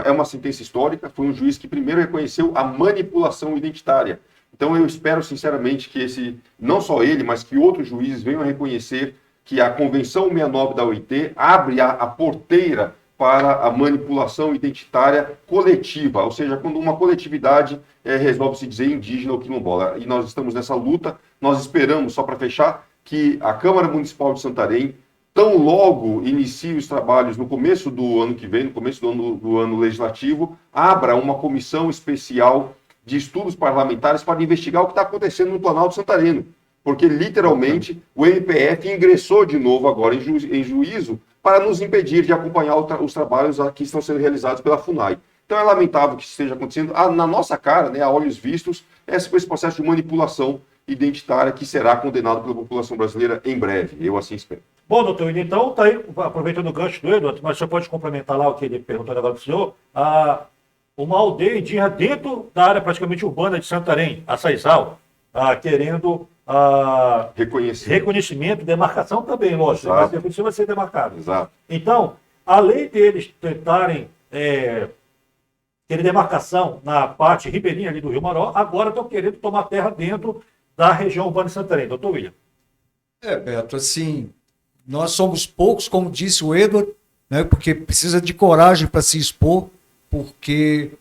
é uma sentença histórica, foi um juiz que primeiro reconheceu a manipulação identitária. Então eu espero sinceramente que não só ele, mas que outros juízes venham a reconhecer que a Convenção 69 da OIT abre a porteira para a manipulação identitária coletiva, ou seja, quando uma coletividade resolve se dizer indígena ou quilombola. E nós estamos nessa luta, nós esperamos, só para fechar, que a Câmara Municipal de Santarém, tão logo inicie os trabalhos no começo do ano que vem, no começo do ano legislativo, abra uma comissão especial de estudos parlamentares para investigar o que está acontecendo no Planalto Santareno. Porque, literalmente, o MPF ingressou de novo agora em juízo para nos impedir de acompanhar os trabalhos que estão sendo realizados pela FUNAI. Então, é lamentável que isso esteja acontecendo na nossa cara, né, a olhos vistos, esse processo de manipulação identitária que será condenado pela população brasileira em breve. Eu assim espero. Bom, doutor William, então, tá aí, aproveitando o gancho do Eduardo, mas o senhor pode complementar lá o que ele perguntou agora para o senhor. Uma aldeia indígena dentro da área praticamente urbana de Santarém, Açaizal, querendo reconhecimento, demarcação também, lógico, mas depois vai ser demarcado. Exato. Então, além deles tentarem ter demarcação na parte ribeirinha ali do Rio Maró, agora estão querendo tomar terra dentro da região urbana de Santarém. Doutor William. Beto, assim, nós somos poucos, como disse o Edward, né, porque precisa de coragem para se expor, porque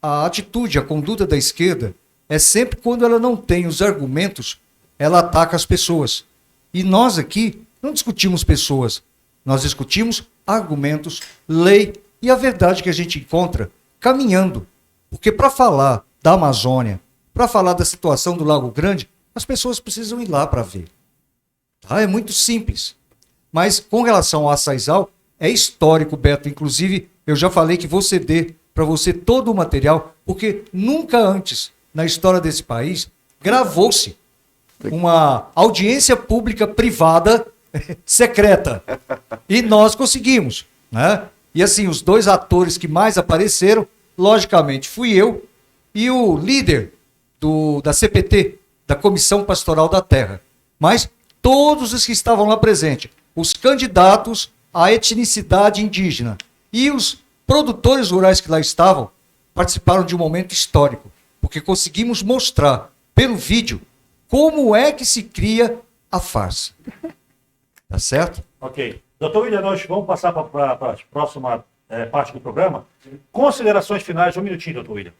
a atitude, a conduta da esquerda é sempre quando ela não tem os argumentos, ela ataca as pessoas. E nós aqui não discutimos pessoas, nós discutimos argumentos, lei e a verdade que a gente encontra caminhando. Porque para falar da Amazônia, para falar da situação do Lago Grande, as pessoas precisam ir lá para ver. Tá? É muito simples. Mas com relação ao Açaizal, é histórico, Beto. Inclusive, eu já falei que vou ceder para você todo o material, porque nunca antes na história desse país gravou-se uma audiência pública privada secreta. E nós conseguimos, né? E assim, os dois atores que mais apareceram, logicamente, fui eu e o líder da CPT, da Comissão Pastoral da Terra. Mas todos os que estavam lá presentes, os candidatos à etnicidade indígena e os produtores rurais que lá estavam, participaram de um momento histórico, porque conseguimos mostrar pelo vídeo como é que se cria a farsa. Tá certo? Ok. Doutor William, nós vamos passar para a próxima parte do programa. Considerações finais, um minutinho, doutor William.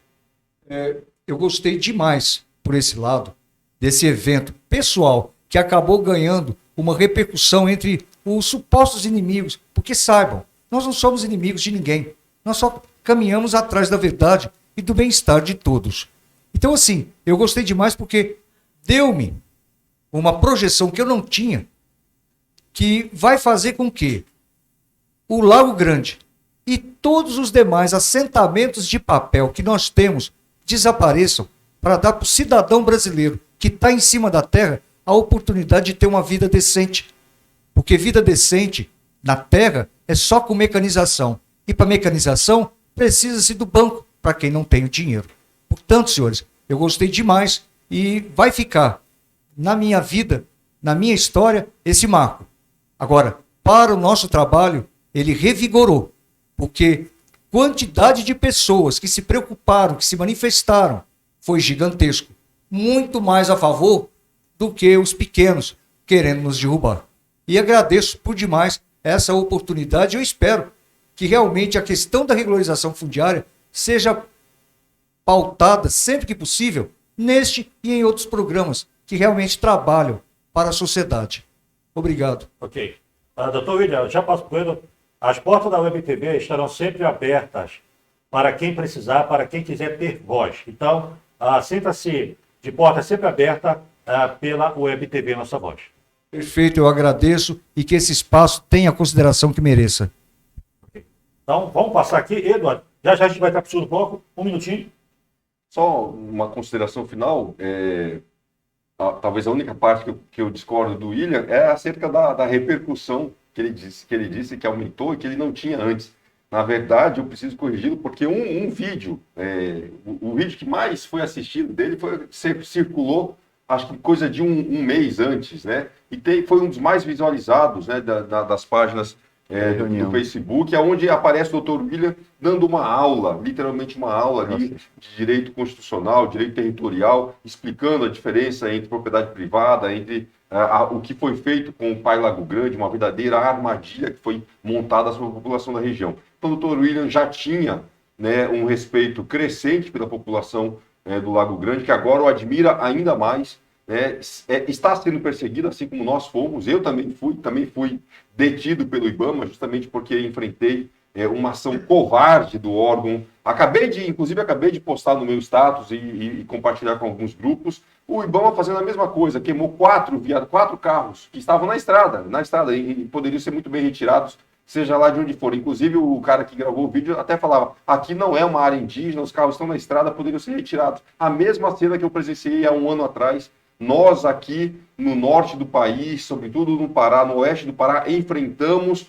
Eu gostei demais, por esse lado, desse evento pessoal que acabou ganhando uma repercussão entre os supostos inimigos, porque saibam, nós não somos inimigos de ninguém, nós só caminhamos atrás da verdade e do bem-estar de todos. Então, assim, eu gostei demais porque deu-me uma projeção que eu não tinha, que vai fazer com que o Lago Grande e todos os demais assentamentos de papel que nós temos desapareçam para dar para o cidadão brasileiro que está em cima da terra a oportunidade de ter uma vida decente. Porque vida decente na terra é só com mecanização. E para mecanização precisa-se do banco para quem não tem o dinheiro. Portanto, senhores, eu gostei demais e vai ficar na minha vida, na minha história, esse marco. Agora, para o nosso trabalho, ele revigorou, porque quantidade de pessoas que se preocuparam, que se manifestaram, foi gigantesco. Muito mais a favor do que os pequenos querendo nos derrubar. E agradeço por demais essa oportunidade. Eu espero que realmente a questão da regularização fundiária seja pautada sempre que possível neste e em outros programas que realmente trabalham para a sociedade. Obrigado. Ok. Doutor William, já passo por ele. As portas da UEB-TV estarão sempre abertas para quem precisar, para quem quiser ter voz. Então, sinta-se de porta sempre aberta pela UEB-TV Nossa Voz. Perfeito, eu agradeço e que esse espaço tenha a consideração que mereça. Okay. Então, vamos passar aqui. Eduardo, já a gente vai estar para o segundo bloco. Um minutinho. Só uma consideração final. Talvez a única parte que eu discordo do William é acerca da repercussão que ele disse que aumentou e que ele não tinha antes. Na verdade, eu preciso corrigi-lo porque um vídeo, o vídeo que mais foi assistido dele circulou, acho que coisa de um mês antes, né? E foi um dos mais visualizados, né, das páginas do Facebook, onde aparece o Dr. William dando uma aula, literalmente uma aula ali de direito constitucional, direito territorial, explicando a diferença entre propriedade privada, entre o que foi feito com o Pai Lago Grande, uma verdadeira armadilha que foi montada sobre a população da região. Então, o Dr. William já tinha, né, um respeito crescente pela população do Lago Grande, que agora o admira ainda mais. Está sendo perseguido, assim como nós fomos. Eu também fui detido pelo IBAMA, justamente porque enfrentei uma ação covarde do órgão. Acabei de postar no meu status e compartilhar com alguns grupos. O IBAMA fazendo a mesma coisa, queimou quatro carros que estavam na estrada e poderiam ser muito bem retirados, seja lá de onde for. Inclusive, o cara que gravou o vídeo até falava, aqui não é uma área indígena, os carros estão na estrada, poderiam ser retirados. A mesma cena que eu presenciei há um ano atrás. Nós aqui no norte do país, sobretudo no Pará, no oeste do Pará, enfrentamos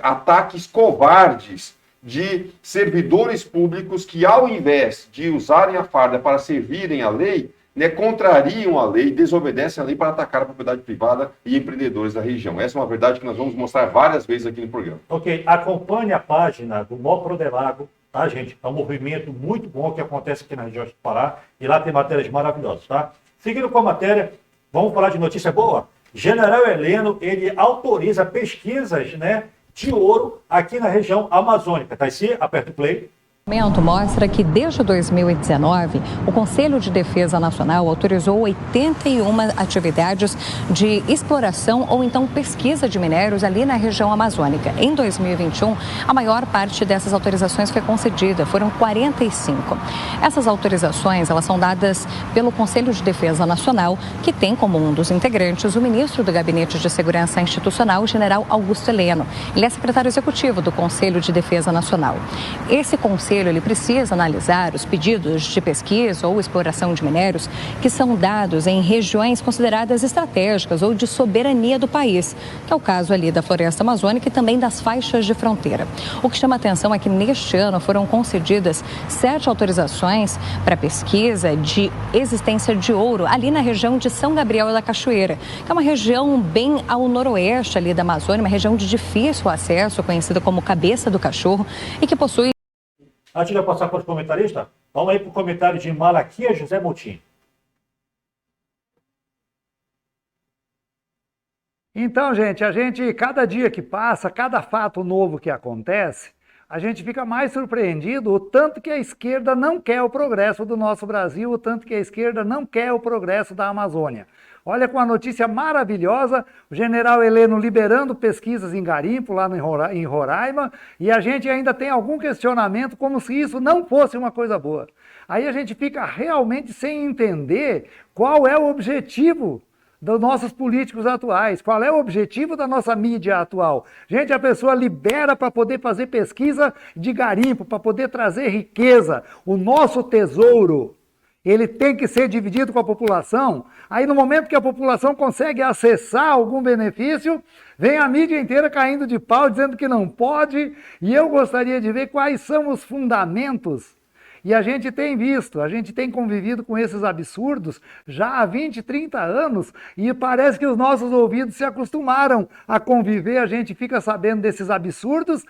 ataques covardes de servidores públicos que, ao invés de usarem a farda para servirem a lei, né, contrariam a lei, desobedecem a lei para atacar a propriedade privada e empreendedores da região. Essa é uma verdade que nós vamos mostrar várias vezes aqui no programa. Ok, acompanhe a página do Mopro de Lago, tá, gente? É um movimento muito bom que acontece aqui na região do Pará e lá tem matérias maravilhosas, tá? Seguindo com a matéria, vamos falar de notícia boa. General Heleno, ele autoriza pesquisas, né, de ouro aqui na região amazônica. Taissi, aperta o play. O documento mostra que desde 2019, o Conselho de Defesa Nacional autorizou 81 atividades de exploração ou então pesquisa de minérios ali na região amazônica. Em 2021, a maior parte dessas autorizações foi concedida, foram 45. Essas autorizações, elas são dadas pelo Conselho de Defesa Nacional, que tem como um dos integrantes o ministro do Gabinete de Segurança Institucional, o general Augusto Heleno. Ele é secretário executivo do Conselho de Defesa Nacional. Esse conselho ele precisa analisar os pedidos de pesquisa ou exploração de minérios que são dados em regiões consideradas estratégicas ou de soberania do país, que é o caso ali da Floresta Amazônica e também das faixas de fronteira. O que chama atenção é que neste ano foram concedidas 7 autorizações para pesquisa de existência de ouro ali na região de São Gabriel da Cachoeira, que é uma região bem ao noroeste ali da Amazônia, uma região de difícil acesso, conhecida como Cabeça do Cachorro, e que possui. Antes de eu passar para os comentaristas, vamos aí para o comentário de Malaquias José Moutinho. Então, gente, cada dia que passa, cada fato novo que acontece, a gente fica mais surpreendido o tanto que a esquerda não quer o progresso do nosso Brasil, o tanto que a esquerda não quer o progresso da Amazônia. Olha, com a notícia maravilhosa, o general Heleno liberando pesquisas em garimpo, lá em Roraima, e a gente ainda tem algum questionamento como se isso não fosse uma coisa boa. Aí a gente fica realmente sem entender qual é o objetivo dos nossos políticos atuais, qual é o objetivo da nossa mídia atual. Gente, a pessoa libera para poder fazer pesquisa de garimpo, para poder trazer riqueza, o nosso tesouro. Ele tem que ser dividido com a população. Aí no momento que a população consegue acessar algum benefício, vem a mídia inteira caindo de pau, dizendo que não pode, e eu gostaria de ver quais são os fundamentos. E a gente tem visto, a gente tem convivido com esses absurdos já há 20, 30 anos, e parece que os nossos ouvidos se acostumaram a conviver, a gente fica sabendo desses absurdos,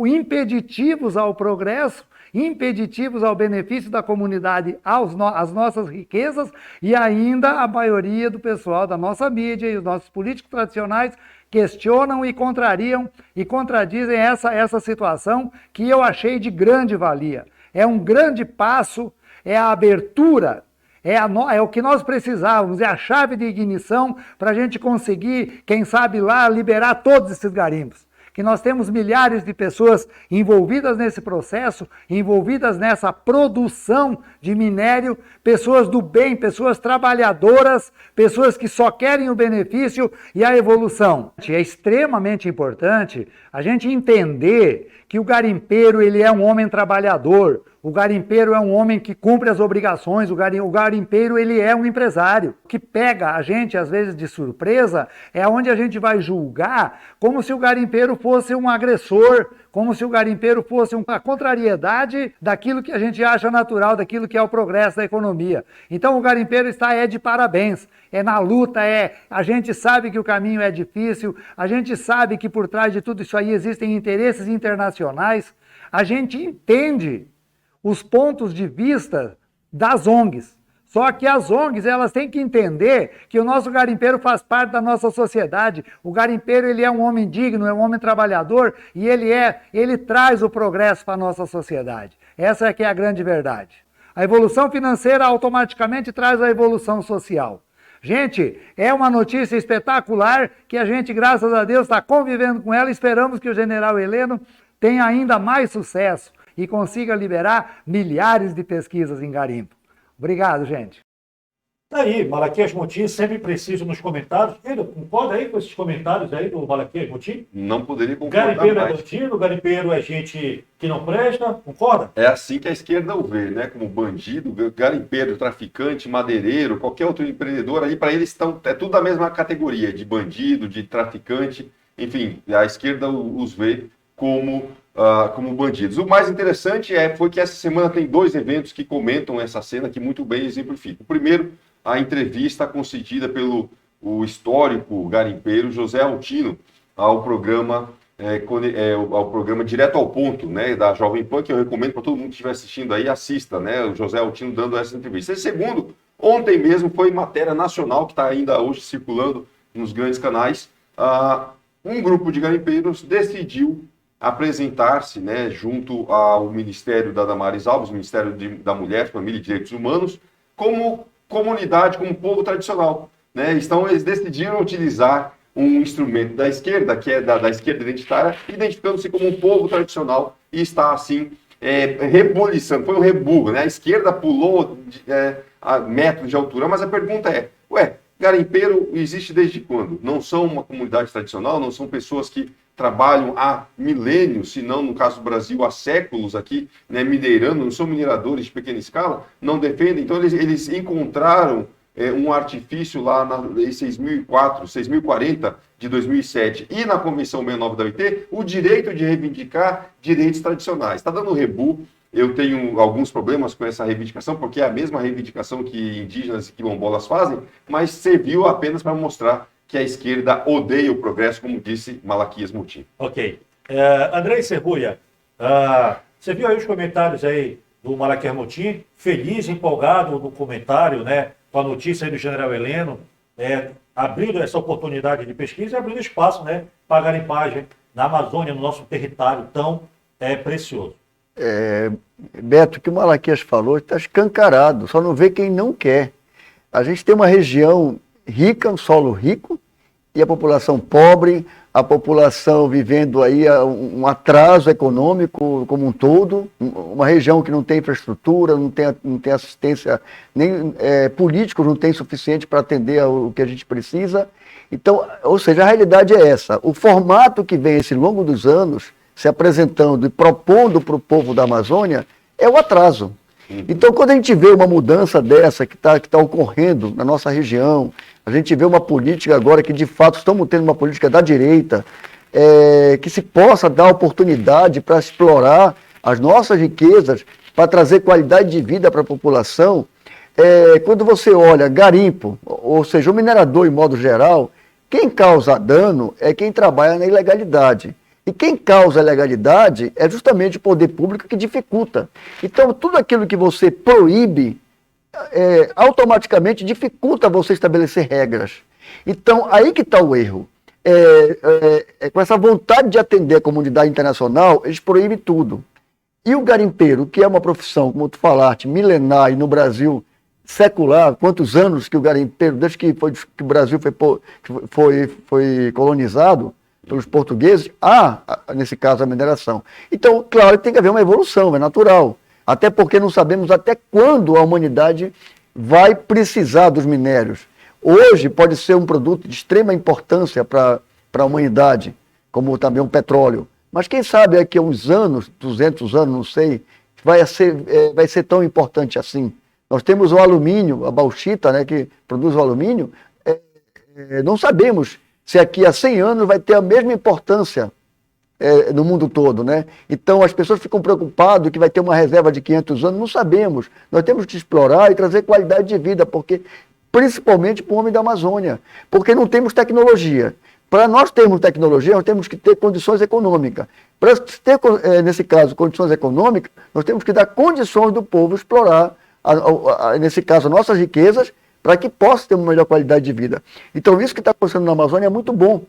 impeditivos ao progresso, impeditivos ao benefício da comunidade, às nossas riquezas, e ainda a maioria do pessoal da nossa mídia e os nossos políticos tradicionais questionam e contrariam e contradizem essa situação que eu achei de grande valia. É um grande passo, é a abertura, é o que nós precisávamos, é a chave de ignição para a gente conseguir, quem sabe lá, liberar todos esses garimpos. Que nós temos milhares de pessoas envolvidas nesse processo, envolvidas nessa produção de minério, pessoas do bem, pessoas trabalhadoras, pessoas que só querem o benefício e a evolução. É extremamente importante a gente entender que o garimpeiro ele é um homem trabalhador, o garimpeiro é um homem que cumpre as obrigações, o garimpeiro ele é um empresário. O que pega a gente às vezes de surpresa é onde a gente vai julgar como se o garimpeiro fosse um agressor, como se o garimpeiro fosse uma contrariedade daquilo que a gente acha natural, daquilo que é o progresso da economia. Então o garimpeiro está de parabéns, é na luta, a gente sabe que o caminho é difícil, a gente sabe que por trás de tudo isso aí existem interesses internacionais, a gente entende os pontos de vista das ONGs. Só que as ONGs, elas têm que entender que o nosso garimpeiro faz parte da nossa sociedade. O garimpeiro, ele é um homem digno, é um homem trabalhador e ele traz o progresso para a nossa sociedade. Essa é que é a grande verdade. A evolução financeira automaticamente traz a evolução social. Gente, é uma notícia espetacular que a gente, graças a Deus, está convivendo com ela. Esperamos que o general Heleno tenha ainda mais sucesso e consiga liberar milhares de pesquisas em garimpo. Obrigado, gente. Tá aí, Malaquias Moutinho, sempre preciso nos comentários. Ele concorda aí com esses comentários aí do Malaquias Moutinho? Não poderia concordar Garimpeiro mais. é bandido, garimpeiro é gente que não presta, concorda? É assim que a esquerda o vê, né? Como bandido, garimpeiro, traficante, madeireiro, qualquer outro empreendedor ali, para eles é tudo da mesma categoria, de bandido, de traficante, enfim, a esquerda os vê como bandidos. O mais interessante foi que essa semana tem 2 eventos que comentam essa cena que muito bem exemplificam. O primeiro, a entrevista concedida pelo histórico garimpeiro José Altino ao programa ao programa Direto ao Ponto, né, da Jovem Pan, que eu recomendo para todo mundo que estiver assistindo aí, assista, né, o José Altino dando essa entrevista. E segundo, ontem mesmo foi matéria nacional, que está ainda hoje circulando nos grandes canais, um grupo de garimpeiros decidiu apresentar-se, né, junto ao Ministério da Damares Alves, Ministério da Mulher, Família e Direitos Humanos, como comunidade, como povo tradicional, né? Então, eles decidiram utilizar um instrumento da esquerda, que é da esquerda identitária, identificando-se como um povo tradicional e está, assim, rebuliçando. Foi um rebugo, né? A esquerda pulou a metros de altura, mas a pergunta é, garimpeiro existe desde quando? Não são uma comunidade tradicional, não são pessoas que trabalham há milênios, se não, no caso do Brasil, há séculos aqui, né, minerando, não são mineradores de pequena escala, não defendem. Então, eles encontraram um artifício lá em 6040 de 2007 e na Convenção 69 da OIT, o direito de reivindicar direitos tradicionais. Está dando rebu. Eu tenho alguns problemas com essa reivindicação, porque é a mesma reivindicação que indígenas e quilombolas fazem, mas serviu apenas para mostrar que a esquerda odeia o progresso, como disse Malaquias Moutinho. Ok. Andrei Serruia, você viu aí os comentários aí do Malaquias Moutinho, feliz, empolgado no comentário, né, com a notícia aí do General Heleno, abrindo essa oportunidade de pesquisa e abrindo espaço, né, para a garimpagem na Amazônia, no nosso território tão precioso. Beto, o que o Malaquias falou está escancarado, só não vê quem não quer. A gente tem uma região rica, um solo rico, e a população pobre, a população vivendo aí um atraso econômico como um todo, uma região que não tem infraestrutura, não tem assistência, nem políticos não tem suficiente para atender ao que a gente precisa. Então, ou seja, a realidade é essa. O formato que vem esse longo dos anos se apresentando e propondo para o povo da Amazônia é o atraso. Então, quando a gente vê uma mudança dessa que tá ocorrendo na nossa região, a gente vê uma política agora que, de fato, estamos tendo uma política da direita, que se possa dar oportunidade para explorar as nossas riquezas, para trazer qualidade de vida para a população. Quando você olha garimpo, ou seja, o minerador em modo geral, quem causa dano é quem trabalha na ilegalidade. E quem causa a legalidade é justamente o poder público que dificulta. Então, tudo aquilo que você proíbe, automaticamente dificulta você estabelecer regras. Então, aí que está o erro. Com essa vontade de atender a comunidade internacional, eles proíbem tudo. E o garimpeiro, que é uma profissão, como tu falaste, milenar e no Brasil secular, quantos anos que o garimpeiro, desde que o Brasil foi colonizado pelos portugueses, nesse caso, a mineração. Então, claro que tem que haver uma evolução, é natural. Até porque não sabemos até quando a humanidade vai precisar dos minérios. Hoje pode ser um produto de extrema importância para a humanidade, como também o petróleo. Mas quem sabe daqui a uns anos, 200 anos, não sei, vai ser tão importante assim. Nós temos o alumínio, a bauxita, né, que produz o alumínio, não sabemos se aqui a 100 anos vai ter a mesma importância no mundo todo, né? Então as pessoas ficam preocupadas que vai ter uma reserva de 500 anos, não sabemos. Nós temos que explorar e trazer qualidade de vida, porque principalmente para o homem da Amazônia, porque não temos tecnologia. Para nós termos tecnologia, nós temos que ter condições econômicas. Para ter, nesse caso, condições econômicas, nós temos que dar condições do povo explorar, nesse caso, nossas riquezas, para que possa ter uma melhor qualidade de vida. Então, isso que está acontecendo na Amazônia é muito bom,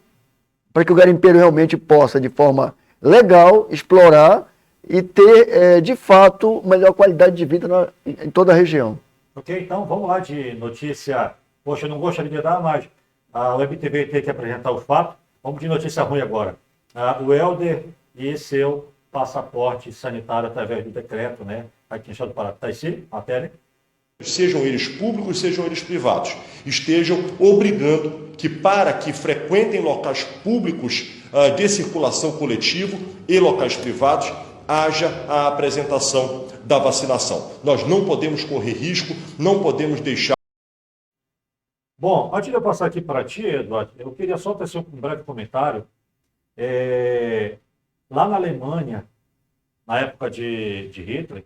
para que o garimpeiro realmente possa, de forma legal, explorar e ter, de fato, melhor qualidade de vida em toda a região. Ok, então vamos lá de notícia. Poxa, eu não gostaria de dar, mas a WebTV tem que apresentar o fato. Vamos de notícia ruim agora. O Helder e seu passaporte sanitário através do decreto, né? Aqui em Estado do Pará. Está aí, matéria? Sejam eles públicos, sejam eles privados, estejam obrigando que, para que frequentem locais públicos de circulação coletivo e locais privados, haja a apresentação da vacinação. Nós não podemos correr risco, não podemos deixar... Bom, antes de eu passar aqui para ti, Eduardo, eu queria só fazer um breve comentário. Lá na Alemanha, na época de Hitler,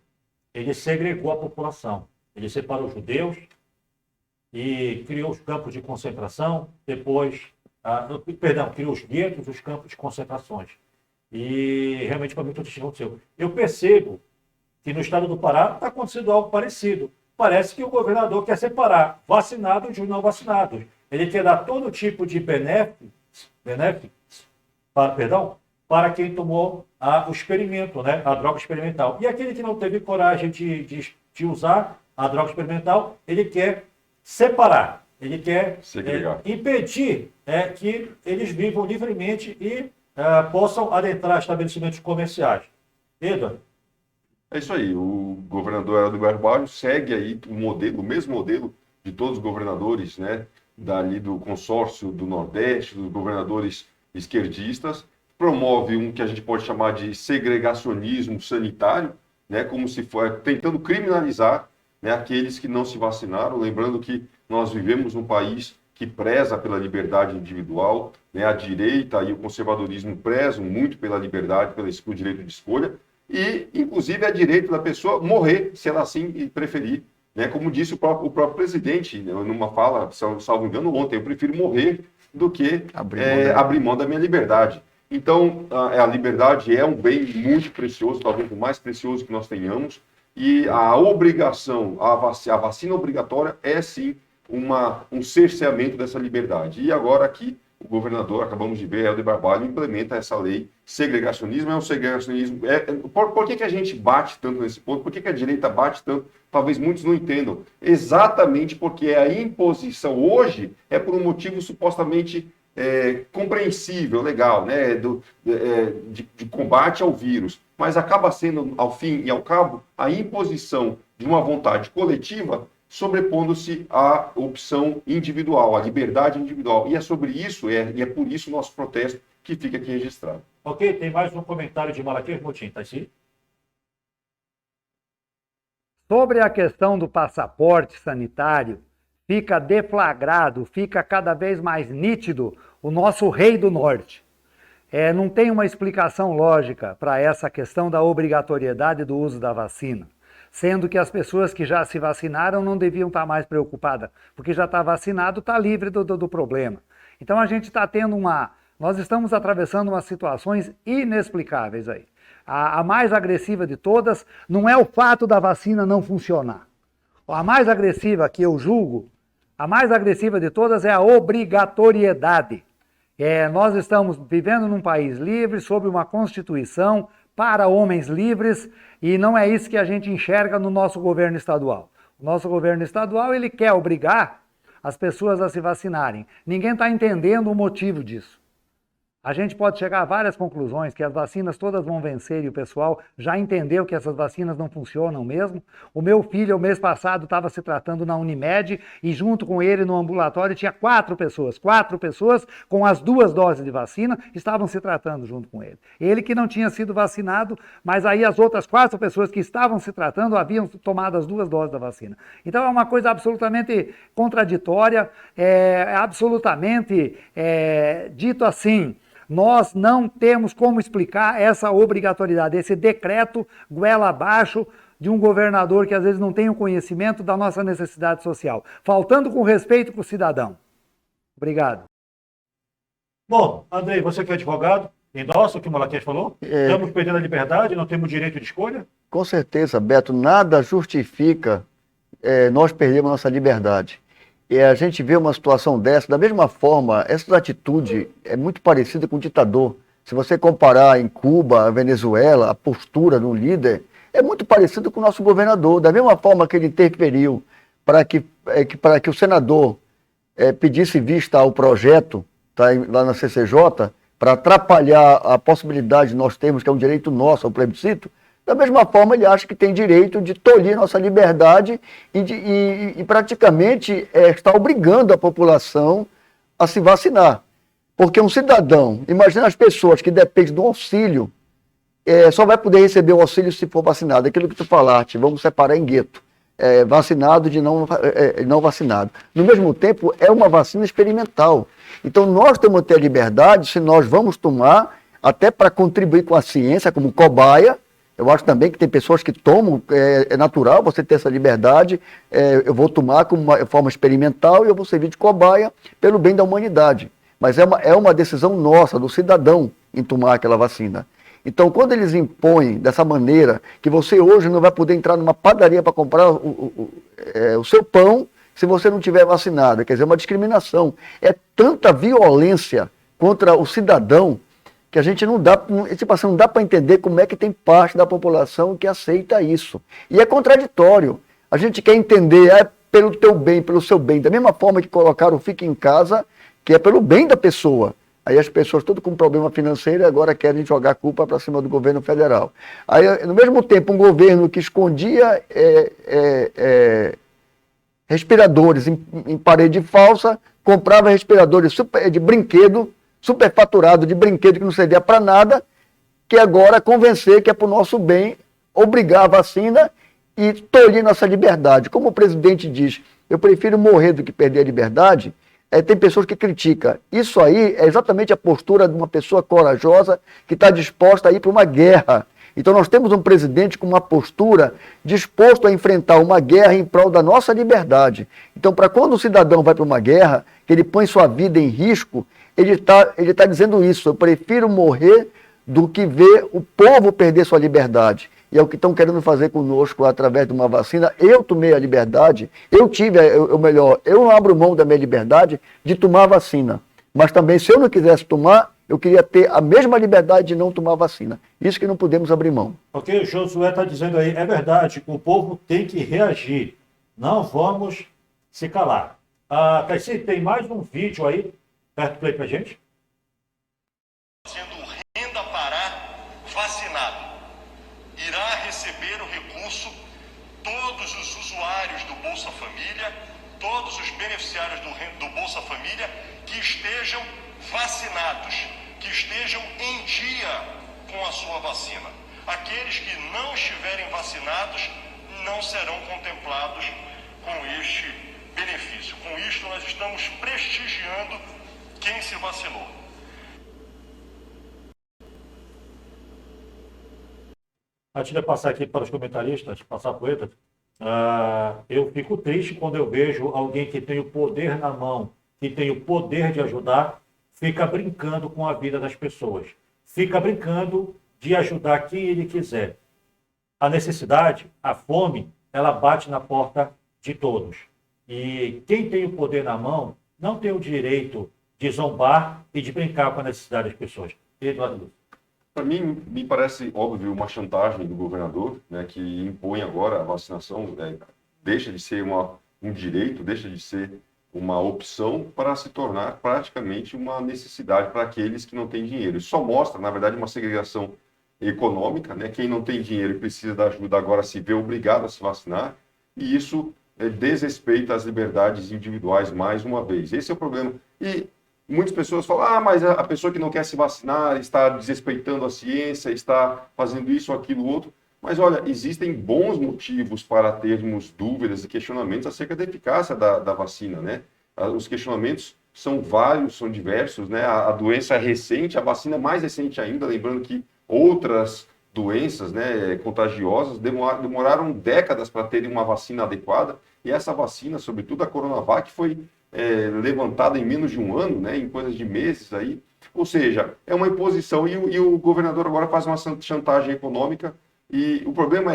ele segregou a população. Ele separou os judeus e criou os campos de concentração, depois, criou os guetos, os campos de concentrações. E realmente para mim tudo isso aconteceu. Eu percebo que no estado do Pará está acontecendo algo parecido. Parece que o governador quer separar vacinados de não vacinados. Ele quer dar todo tipo de para quem tomou o experimento, né, a droga experimental. E aquele que não teve coragem de usar a droga experimental, ele quer separar, ele quer Segregar. impedir que eles vivam livremente e possam adentrar estabelecimentos comerciais. Edward, É isso aí, o governador Helder Barbalho segue aí o mesmo modelo de todos os governadores, né, dali do consórcio do Nordeste, dos governadores esquerdistas, promove um que a gente pode chamar de segregacionismo sanitário, né, como se for tentando criminalizar, né, aqueles que não se vacinaram, lembrando que nós vivemos num país que preza pela liberdade individual, né, a direita e o conservadorismo prezam muito pela liberdade, pelo direito de escolha, e, inclusive, é direito da pessoa morrer, se ela assim preferir. Né? Como disse o próprio presidente, né, numa fala, salvo engano, ontem, eu prefiro morrer do que abrir mão da minha liberdade. Então, a liberdade é um bem muito precioso, talvez o mais precioso que nós tenhamos, e a obrigação, a vacina obrigatória é, sim, um cerceamento dessa liberdade. E agora aqui, o governador, acabamos de ver, Helder Barbalho, implementa essa lei. Segregacionismo é um segregacionismo. Por que a gente bate tanto nesse ponto? Por que a direita bate tanto? Talvez muitos não entendam. Exatamente porque a imposição hoje é por um motivo supostamente compreensível, legal, né? De combate ao vírus. Mas acaba sendo, ao fim e ao cabo, a imposição de uma vontade coletiva sobrepondo-se à opção individual, à liberdade individual. E é sobre isso, e é por isso o nosso protesto que fica aqui registrado. ok, tem mais um comentário de Malaquias Moutinho, tá assim? Sobre a questão do passaporte sanitário, fica deflagrado, fica cada vez mais nítido o nosso rei do norte. Não tem uma explicação lógica para essa questão da obrigatoriedade do uso da vacina, sendo que as pessoas que já se vacinaram não deviam estar mais preocupadas, porque já está vacinado, está livre do problema. Então a gente está tendo nós estamos atravessando umas situações inexplicáveis aí. A mais agressiva de todas não é o fato da vacina não funcionar. A mais agressiva que eu julgo, a mais agressiva de todas é a obrigatoriedade. Nós estamos vivendo num país livre, sob uma Constituição, para homens livres, e não é isso que a gente enxerga no nosso governo estadual. O nosso governo estadual, ele quer obrigar as pessoas a se vacinarem. Ninguém está entendendo o motivo disso. A gente pode chegar a várias conclusões, que as vacinas todas vão vencer e o pessoal já entendeu que essas vacinas não funcionam mesmo. O meu filho, o mês passado, estava se tratando na Unimed e junto com ele no ambulatório tinha 4 pessoas com as 2 doses de vacina estavam se tratando junto com ele. Ele que não tinha sido vacinado, mas aí as outras 4 pessoas que estavam se tratando haviam tomado as 2 doses da vacina. Então é uma coisa absolutamente contraditória, absolutamente dito assim. Nós não temos como explicar essa obrigatoriedade, esse decreto goela abaixo de um governador que às vezes não tem o conhecimento da nossa necessidade social, faltando com respeito para o cidadão. Obrigado. Bom, Andrei, você que é advogado, endossa o que o Malaquias falou? Estamos perdendo a liberdade, não temos direito de escolha? Com certeza, Beto, nada justifica nós perdermos nossa liberdade. E a gente vê uma situação dessa, da mesma forma, essa atitude é muito parecida com o ditador. Se você comparar em Cuba, Venezuela, a postura do líder, é muito parecido com o nosso governador. Da mesma forma que ele interferiu para que o senador pedisse vista ao projeto lá na CCJ, para atrapalhar a possibilidade de nós termos, que é um direito nosso, ao plebiscito, da mesma forma, ele acha que tem direito de tolir nossa liberdade e praticamente está obrigando a população a se vacinar. Porque um cidadão, imagina as pessoas que dependem do auxílio, só vai poder receber o auxílio se for vacinado. Aquilo que tu falaste, vamos separar em gueto. Vacinado de não vacinado. No mesmo tempo, é uma vacina experimental. Então, nós temos que ter a liberdade, se nós vamos tomar, até para contribuir com a ciência, como cobaia. Eu acho também que tem pessoas que tomam, é natural você ter essa liberdade, eu vou tomar como uma forma experimental e eu vou servir de cobaia pelo bem da humanidade. Mas é uma decisão nossa, do cidadão, em tomar aquela vacina. Então, quando eles impõem dessa maneira, que você hoje não vai poder entrar numa padaria para comprar o seu pão se você não tiver vacinado, quer dizer, uma discriminação. É tanta violência contra o cidadão que a gente não dá, tipo assim, não dá para entender como é que tem parte da população que aceita isso. E é contraditório. A gente quer entender, pelo teu bem, pelo seu bem, da mesma forma que colocaram o Fique em Casa, que é pelo bem da pessoa. Aí as pessoas, tudo com problema financeiro, agora querem jogar a culpa para cima do governo federal. Aí, no mesmo tempo, um governo que escondia respiradores em parede falsa, comprava respiradores de brinquedo, superfaturado de brinquedo que não servia para nada, que agora convencer que é para o nosso bem, obrigar a vacina e tolir nossa liberdade. Como o presidente diz, eu prefiro morrer do que perder a liberdade, tem pessoas que criticam. Isso aí é exatamente a postura de uma pessoa corajosa que está disposta a ir para uma guerra. Então nós temos um presidente com uma postura disposto a enfrentar uma guerra em prol da nossa liberdade. Então, para quando o cidadão vai para uma guerra, que ele põe sua vida em risco, ele tá dizendo isso: eu prefiro morrer do que ver o povo perder sua liberdade. E é o que estão querendo fazer conosco através de uma vacina. Eu tomei a liberdade, eu não abro mão da minha liberdade de tomar a vacina. Mas também, se eu não quisesse tomar, eu queria ter a mesma liberdade de não tomar vacina. Isso que não podemos abrir mão. Ok, o Josué está dizendo aí, é verdade, o povo tem que reagir. Não vamos se calar. Caixi, tem mais um vídeo aí, perto do play pra gente. Sendo renda para vacinado. Irá receber o recurso todos os usuários do Bolsa Família, todos os beneficiários do Bolsa Família que estejam vacinados, que estejam em dia com a sua vacina. Aqueles que não estiverem vacinados não serão contemplados com este benefício. Com isto, nós estamos prestigiando quem se vacinou. Antes de passar aqui para os comentaristas, passar a poeta, eu fico triste quando eu vejo alguém que tem o poder na mão, que tem o poder de ajudar, fica brincando com a vida das pessoas. Fica brincando de ajudar quem ele quiser. A necessidade, a fome, ela bate na porta de todos. E quem tem o poder na mão não tem o direito de zombar e de brincar com a necessidade das pessoas. Eduardo Lúcio. Para mim, me parece óbvio uma chantagem do governador, né, que impõe agora a vacinação, deixa de ser um direito, deixa de ser uma opção para se tornar praticamente uma necessidade para aqueles que não têm dinheiro. Isso só mostra, na verdade, uma segregação econômica, né? Quem não tem dinheiro e precisa da ajuda agora se vê obrigado a se vacinar, e isso desrespeita as liberdades individuais mais uma vez. Esse é o problema. E muitas pessoas falam, mas a pessoa que não quer se vacinar está desrespeitando a ciência, está fazendo isso, aquilo, outro. Mas olha, existem bons motivos para termos dúvidas e questionamentos acerca da eficácia da vacina, né? Os questionamentos são vários, são diversos, né? A doença é recente, a vacina é mais recente ainda, lembrando que outras doenças, né, contagiosas demoraram décadas para terem uma vacina adequada, e essa vacina, sobretudo a Coronavac, foi levantada em menos de um ano, né, em coisas de meses aí. Ou seja, é uma imposição, e o governador agora faz uma chantagem econômica. E o problema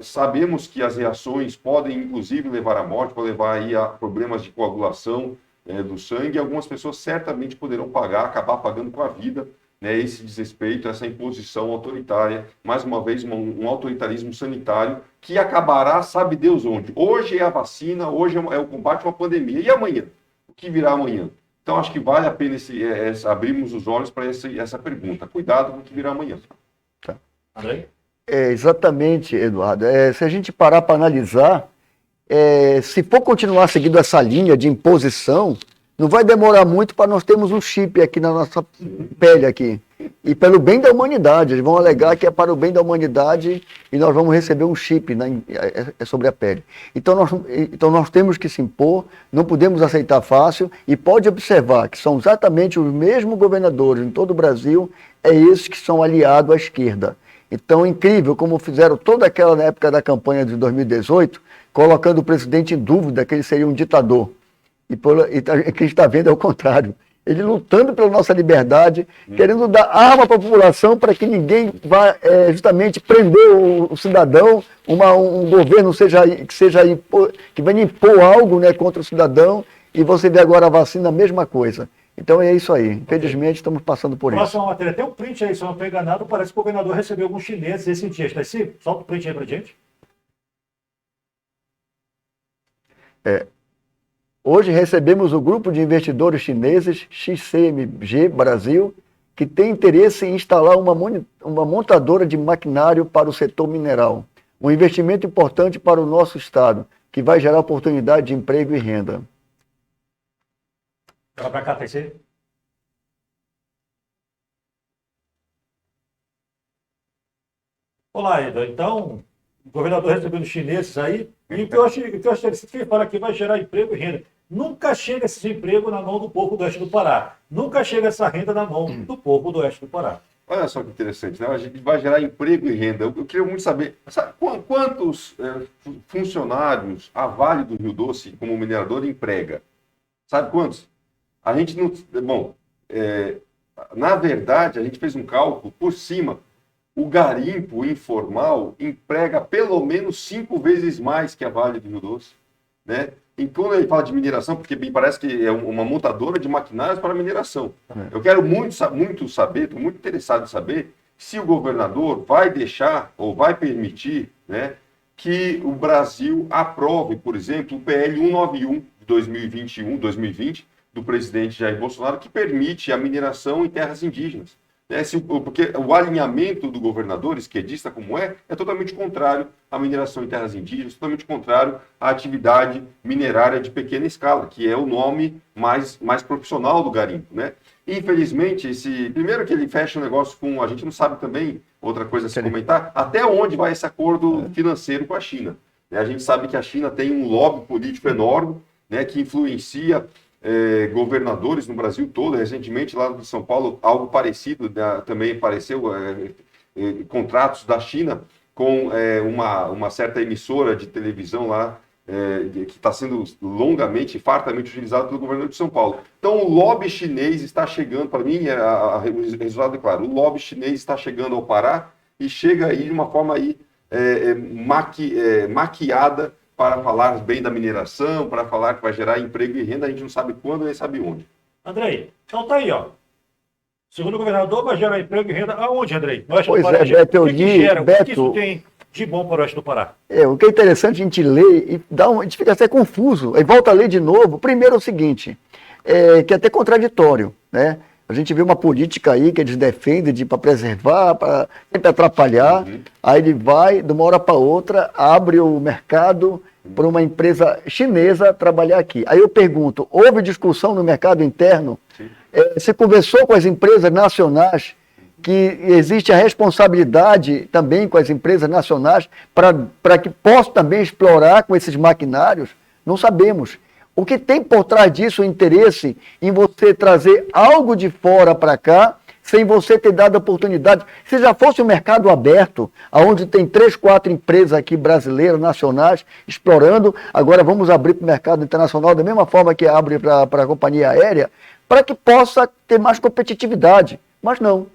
sabemos que as reações podem, inclusive, levar à morte, podem levar aí a problemas de coagulação do sangue, e algumas pessoas certamente poderão acabar pagando com a vida, né, esse desrespeito, essa imposição autoritária, mais uma vez, um autoritarismo sanitário, que acabará, sabe Deus onde. Hoje é a vacina, hoje é o combate a uma pandemia, e amanhã? O que virá amanhã? Então, acho que vale a pena abrirmos os olhos para essa pergunta. Cuidado com o que virá amanhã. Tá. André? Exatamente, Eduardo. Se a gente parar para analisar, se for continuar seguindo essa linha de imposição, não vai demorar muito para nós termos um chip aqui na nossa pele aqui. E pelo bem da humanidade, eles vão alegar que é para o bem da humanidade e nós vamos receber um chip sobre a pele. Então nós temos que se impor, não podemos aceitar fácil, e pode observar que são exatamente os mesmos governadores em todo o Brasil, esses que são aliados à esquerda. Então, incrível como fizeram toda aquela na época da campanha de 2018, colocando o presidente em dúvida que ele seria um ditador. E o que a gente está vendo é o contrário. Ele lutando pela nossa liberdade, querendo dar arma para a população para que ninguém vá justamente prender o cidadão, um governo que venha impor algo, né, contra o cidadão, e você vê agora a vacina, a mesma coisa. Então é isso aí. Infelizmente estamos passando por isso. Próxima matéria, tem um print aí, se eu não estou enganado, parece que o governador recebeu alguns chineses esse dia. Está aí? Solta o print aí pra gente. Hoje recebemos o grupo de investidores chineses XCMG Brasil, que tem interesse em instalar uma montadora de maquinário para o setor mineral. Um investimento importante para o nosso estado, que vai gerar oportunidade de emprego e renda. Joga pra cá, TC. Olá, Eda. Então, o governador recebendo os chineses aí, e o que eu achei interessante que ele fala que vai gerar emprego e renda. Nunca chega esse emprego na mão do povo do oeste do Pará. Nunca chega essa renda na mão do povo do oeste do Pará. Olha só que interessante, né? A gente vai gerar emprego e renda. Eu queria muito saber, sabe, quantos funcionários a Vale do Rio Doce, como minerador, emprega? Sabe quantos? A gente não... Bom, na verdade, a gente fez um cálculo por cima. O garimpo informal emprega pelo menos 5 vezes mais que a Vale do Rio Doce, né? E quando ele fala de mineração, porque me parece que é uma montadora de maquinários para mineração. Eu quero muito saber, estou muito interessado em saber se o governador vai deixar ou vai permitir, né, que o Brasil aprove, por exemplo, o PL 191 de 2020, do presidente Jair Bolsonaro, que permite a mineração em terras indígenas. Porque o alinhamento do governador, esquerdista como é totalmente contrário à mineração em terras indígenas, totalmente contrário à atividade minerária de pequena escala, que é o nome mais profissional do garimpo, né? Infelizmente, primeiro que ele fecha o negócio com... A gente não sabe também, outra coisa a se comentar, até onde vai esse acordo financeiro com a China. A gente sabe que a China tem um lobby político enorme, né, que influencia... governadores no Brasil todo. Recentemente, lá de São Paulo, algo parecido, né, também apareceu, contratos da China com uma certa emissora de televisão lá, que está sendo longamente, fartamente utilizado pelo governador de São Paulo. Então, o lobby chinês está chegando, para mim, o resultado é claro, o lobby chinês está chegando ao Pará e chega aí de uma forma aí, maquiada, para falar bem da mineração, para falar que vai gerar emprego e renda, a gente não sabe quando nem sabe onde. Andrei, então tá aí, ó. Segundo o governador, vai gerar emprego e renda aonde, Andrei? Pois é, Beto, eu li, o que isso tem de bom para o oeste do Pará? O que é interessante a gente ler e a gente fica até confuso, aí volta a ler de novo. Primeiro é o seguinte, que é até contraditório, né? A gente vê uma política aí que eles defendem para preservar, para sempre atrapalhar. Aí ele vai, de uma hora para outra, abre o mercado para uma empresa chinesa trabalhar aqui. Aí eu pergunto, houve discussão no mercado interno? Você conversou com as empresas nacionais que existe a responsabilidade também com as empresas nacionais para que possam também explorar com esses maquinários? Não sabemos. O que tem por trás disso o interesse em você trazer algo de fora para cá, sem você ter dado oportunidade. Se já fosse um mercado aberto, onde tem 3, 4 empresas aqui brasileiras, nacionais, explorando, agora vamos abrir para o mercado internacional da mesma forma que abre para a companhia aérea, para que possa ter mais competitividade. Mas não.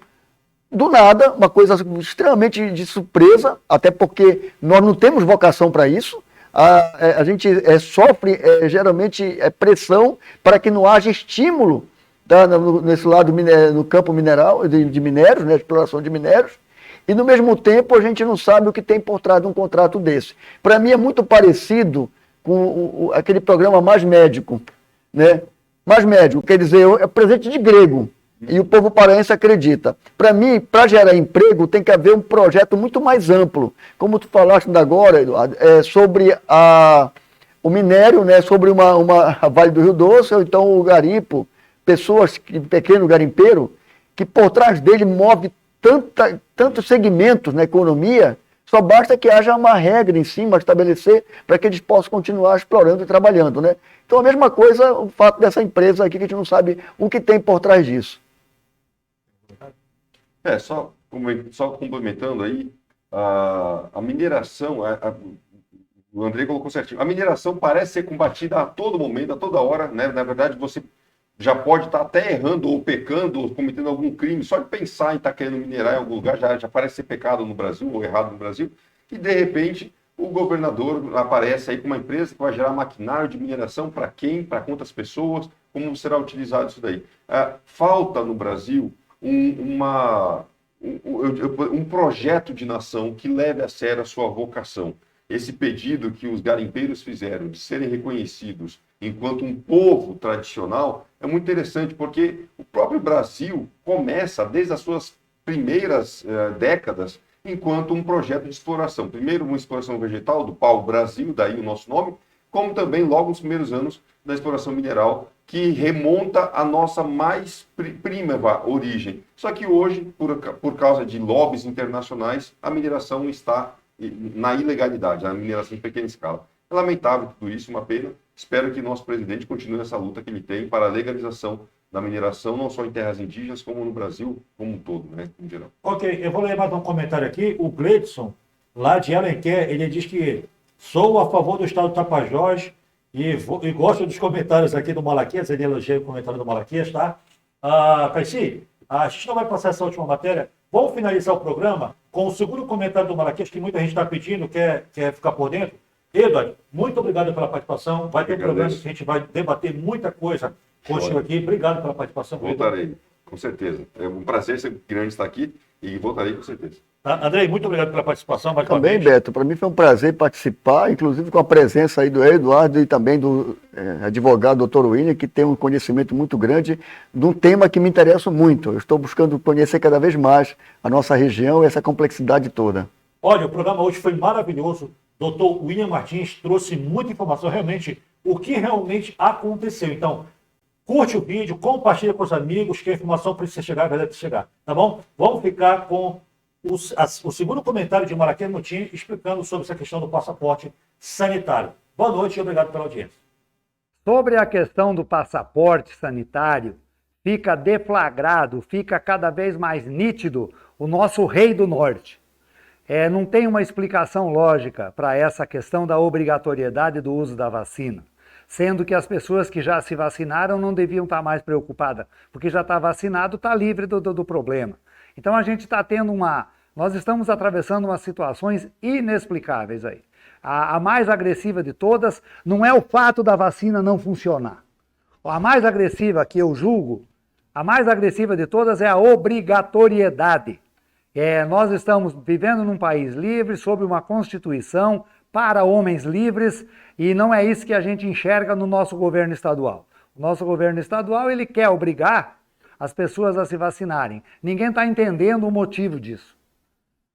Do nada, uma coisa extremamente de surpresa, até porque nós não temos vocação para isso. A gente sofre geralmente pressão para que não haja estímulo nesse lado no campo mineral, de minérios, né, exploração de minérios, e no mesmo tempo a gente não sabe o que tem por trás de um contrato desse. Para mim é muito parecido com aquele programa Mais Médico, né? Mais Médico, quer dizer, é presente de grego. E o povo paraense acredita. Para mim, para gerar emprego, tem que haver um projeto muito mais amplo. Como tu falaste agora, Eduardo, sobre o minério, né, sobre a Vale do Rio Doce, ou então o garimpo, pessoas, pequeno garimpeiro, que por trás dele move tantos segmentos na economia, só basta que haja uma regra em cima, estabelecer, para que eles possam continuar explorando e trabalhando, né? Então a mesma coisa, o fato dessa empresa aqui, que a gente não sabe o que tem por trás disso. Só complementando aí, a mineração, o André colocou certinho, a mineração parece ser combatida a todo momento, a toda hora, né? Na verdade, você já pode estar até errando ou pecando ou cometendo algum crime, só de pensar em estar querendo minerar em algum lugar já parece ser pecado no Brasil ou errado no Brasil, e de repente o governador aparece aí com uma empresa que vai gerar maquinário de mineração para quem, para quantas pessoas, como será utilizado isso daí. Falta no Brasil um projeto de nação que leve a sério a sua vocação. Esse pedido que os garimpeiros fizeram de serem reconhecidos enquanto um povo tradicional é muito interessante, porque o próprio Brasil começa, desde as suas primeiras décadas, enquanto um projeto de exploração. Primeiro, uma exploração vegetal, do pau-brasil, daí o nosso nome, como também, logo nos primeiros anos, da exploração mineral, que remonta à nossa mais primitiva origem. Só que hoje, por causa de lobbies internacionais, a mineração está na ilegalidade, a mineração em pequena escala. É lamentável tudo isso, uma pena. Espero que nosso presidente continue essa luta que ele tem para a legalização da mineração, não só em terras indígenas, como no Brasil como um todo, né, em geral. Ok, eu vou ler mais um comentário aqui. O Gleidson, lá de Alenquer, ele diz que sou a favor do estado do Tapajós e gosto dos comentários aqui do Malaquias, ele elogia o comentário do Malaquias, tá? Caici, a gente não vai passar essa última matéria. Vamos finalizar o programa com o segundo comentário do Malaquias, que muita gente está pedindo, quer ficar por dentro. Eduardo, muito obrigado pela participação. Vai ter um programa que a gente vai debater muita coisa contigo aqui. Obrigado pela participação. Voltarei, com certeza. É um prazer ser grande estar aqui e voltarei com certeza. Andrei, muito obrigado pela participação. Também, Beto, para mim foi um prazer participar, inclusive com a presença aí do Eduardo e também do advogado Dr. William, que tem um conhecimento muito grande de um tema que me interessa muito. Eu estou buscando conhecer cada vez mais a nossa região e essa complexidade toda. Olha, o programa hoje foi maravilhoso. Dr. William Martins trouxe muita informação, realmente, o que realmente aconteceu. Então, curte o vídeo, compartilha com os amigos, que a informação precisa chegar, vai chegar, tá bom? Vamos ficar com o segundo comentário de Malaquias Mutim explicando sobre essa questão do passaporte sanitário. Boa noite e obrigado pela audiência. Sobre a questão do passaporte sanitário, fica deflagrado, fica cada vez mais nítido o nosso rei do norte. Não tem uma explicação lógica para essa questão da obrigatoriedade do uso da vacina, sendo que as pessoas que já se vacinaram não deviam estar mais preocupadas, porque já está vacinado, está livre do problema. Então a gente está tendo nós estamos atravessando umas situações inexplicáveis aí. A mais agressiva de todas não é o fato da vacina não funcionar. A mais agressiva que eu julgo, a mais agressiva de todas é a obrigatoriedade. Nós estamos vivendo num país livre, sob uma Constituição, para homens livres, e não é isso que a gente enxerga no nosso governo estadual. O nosso governo estadual, ele quer obrigar as pessoas a se vacinarem. Ninguém está entendendo o motivo disso.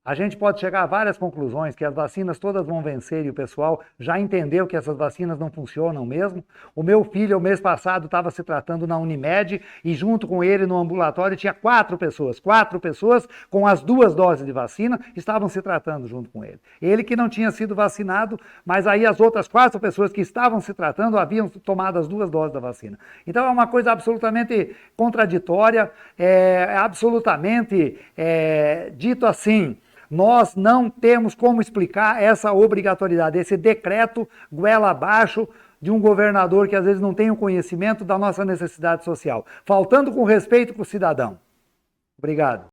A gente pode chegar a várias conclusões, que as vacinas todas vão vencer e o pessoal já entendeu que essas vacinas não funcionam mesmo. O meu filho, o mês passado, estava se tratando na Unimed e junto com ele no ambulatório tinha 4 pessoas com as 2 doses de vacina estavam se tratando junto com ele. Ele que não tinha sido vacinado, mas aí as outras 4 pessoas que estavam se tratando haviam tomado as 2 doses da vacina. Então é uma coisa absolutamente contraditória, absolutamente dito assim. Nós não temos como explicar essa obrigatoriedade, esse decreto goela abaixo de um governador que às vezes não tem o conhecimento da nossa necessidade social, faltando com respeito com o cidadão. Obrigado.